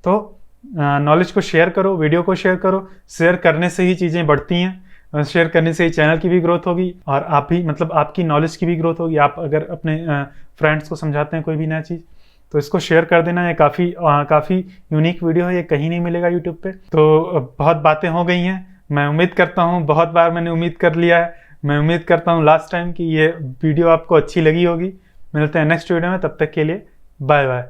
तो नॉलेज को शेयर करो, वीडियो को शेयर करो। शेयर करने से ही चीज़ें बढ़ती हैं, शेयर करने से ही चैनल की भी ग्रोथ होगी और आप भी मतलब आपकी नॉलेज की भी ग्रोथ होगी। आप अगर अपने फ्रेंड्स को समझाते हैं कोई भी नया चीज़ तो इसको शेयर कर देना। ये काफ़ी यूनिक वीडियो है, ये कहीं नहीं मिलेगा यूट्यूब पे। तो बहुत बातें हो गई हैं, मैं उम्मीद करता हूँ, बहुत बार मैंने उम्मीद कर लिया है, मैं उम्मीद करता हूँ लास्ट टाइम कि ये वीडियो आपको अच्छी लगी होगी। मिलते हैं नेक्स्ट वीडियो में, तब तक के लिए बाय बाय।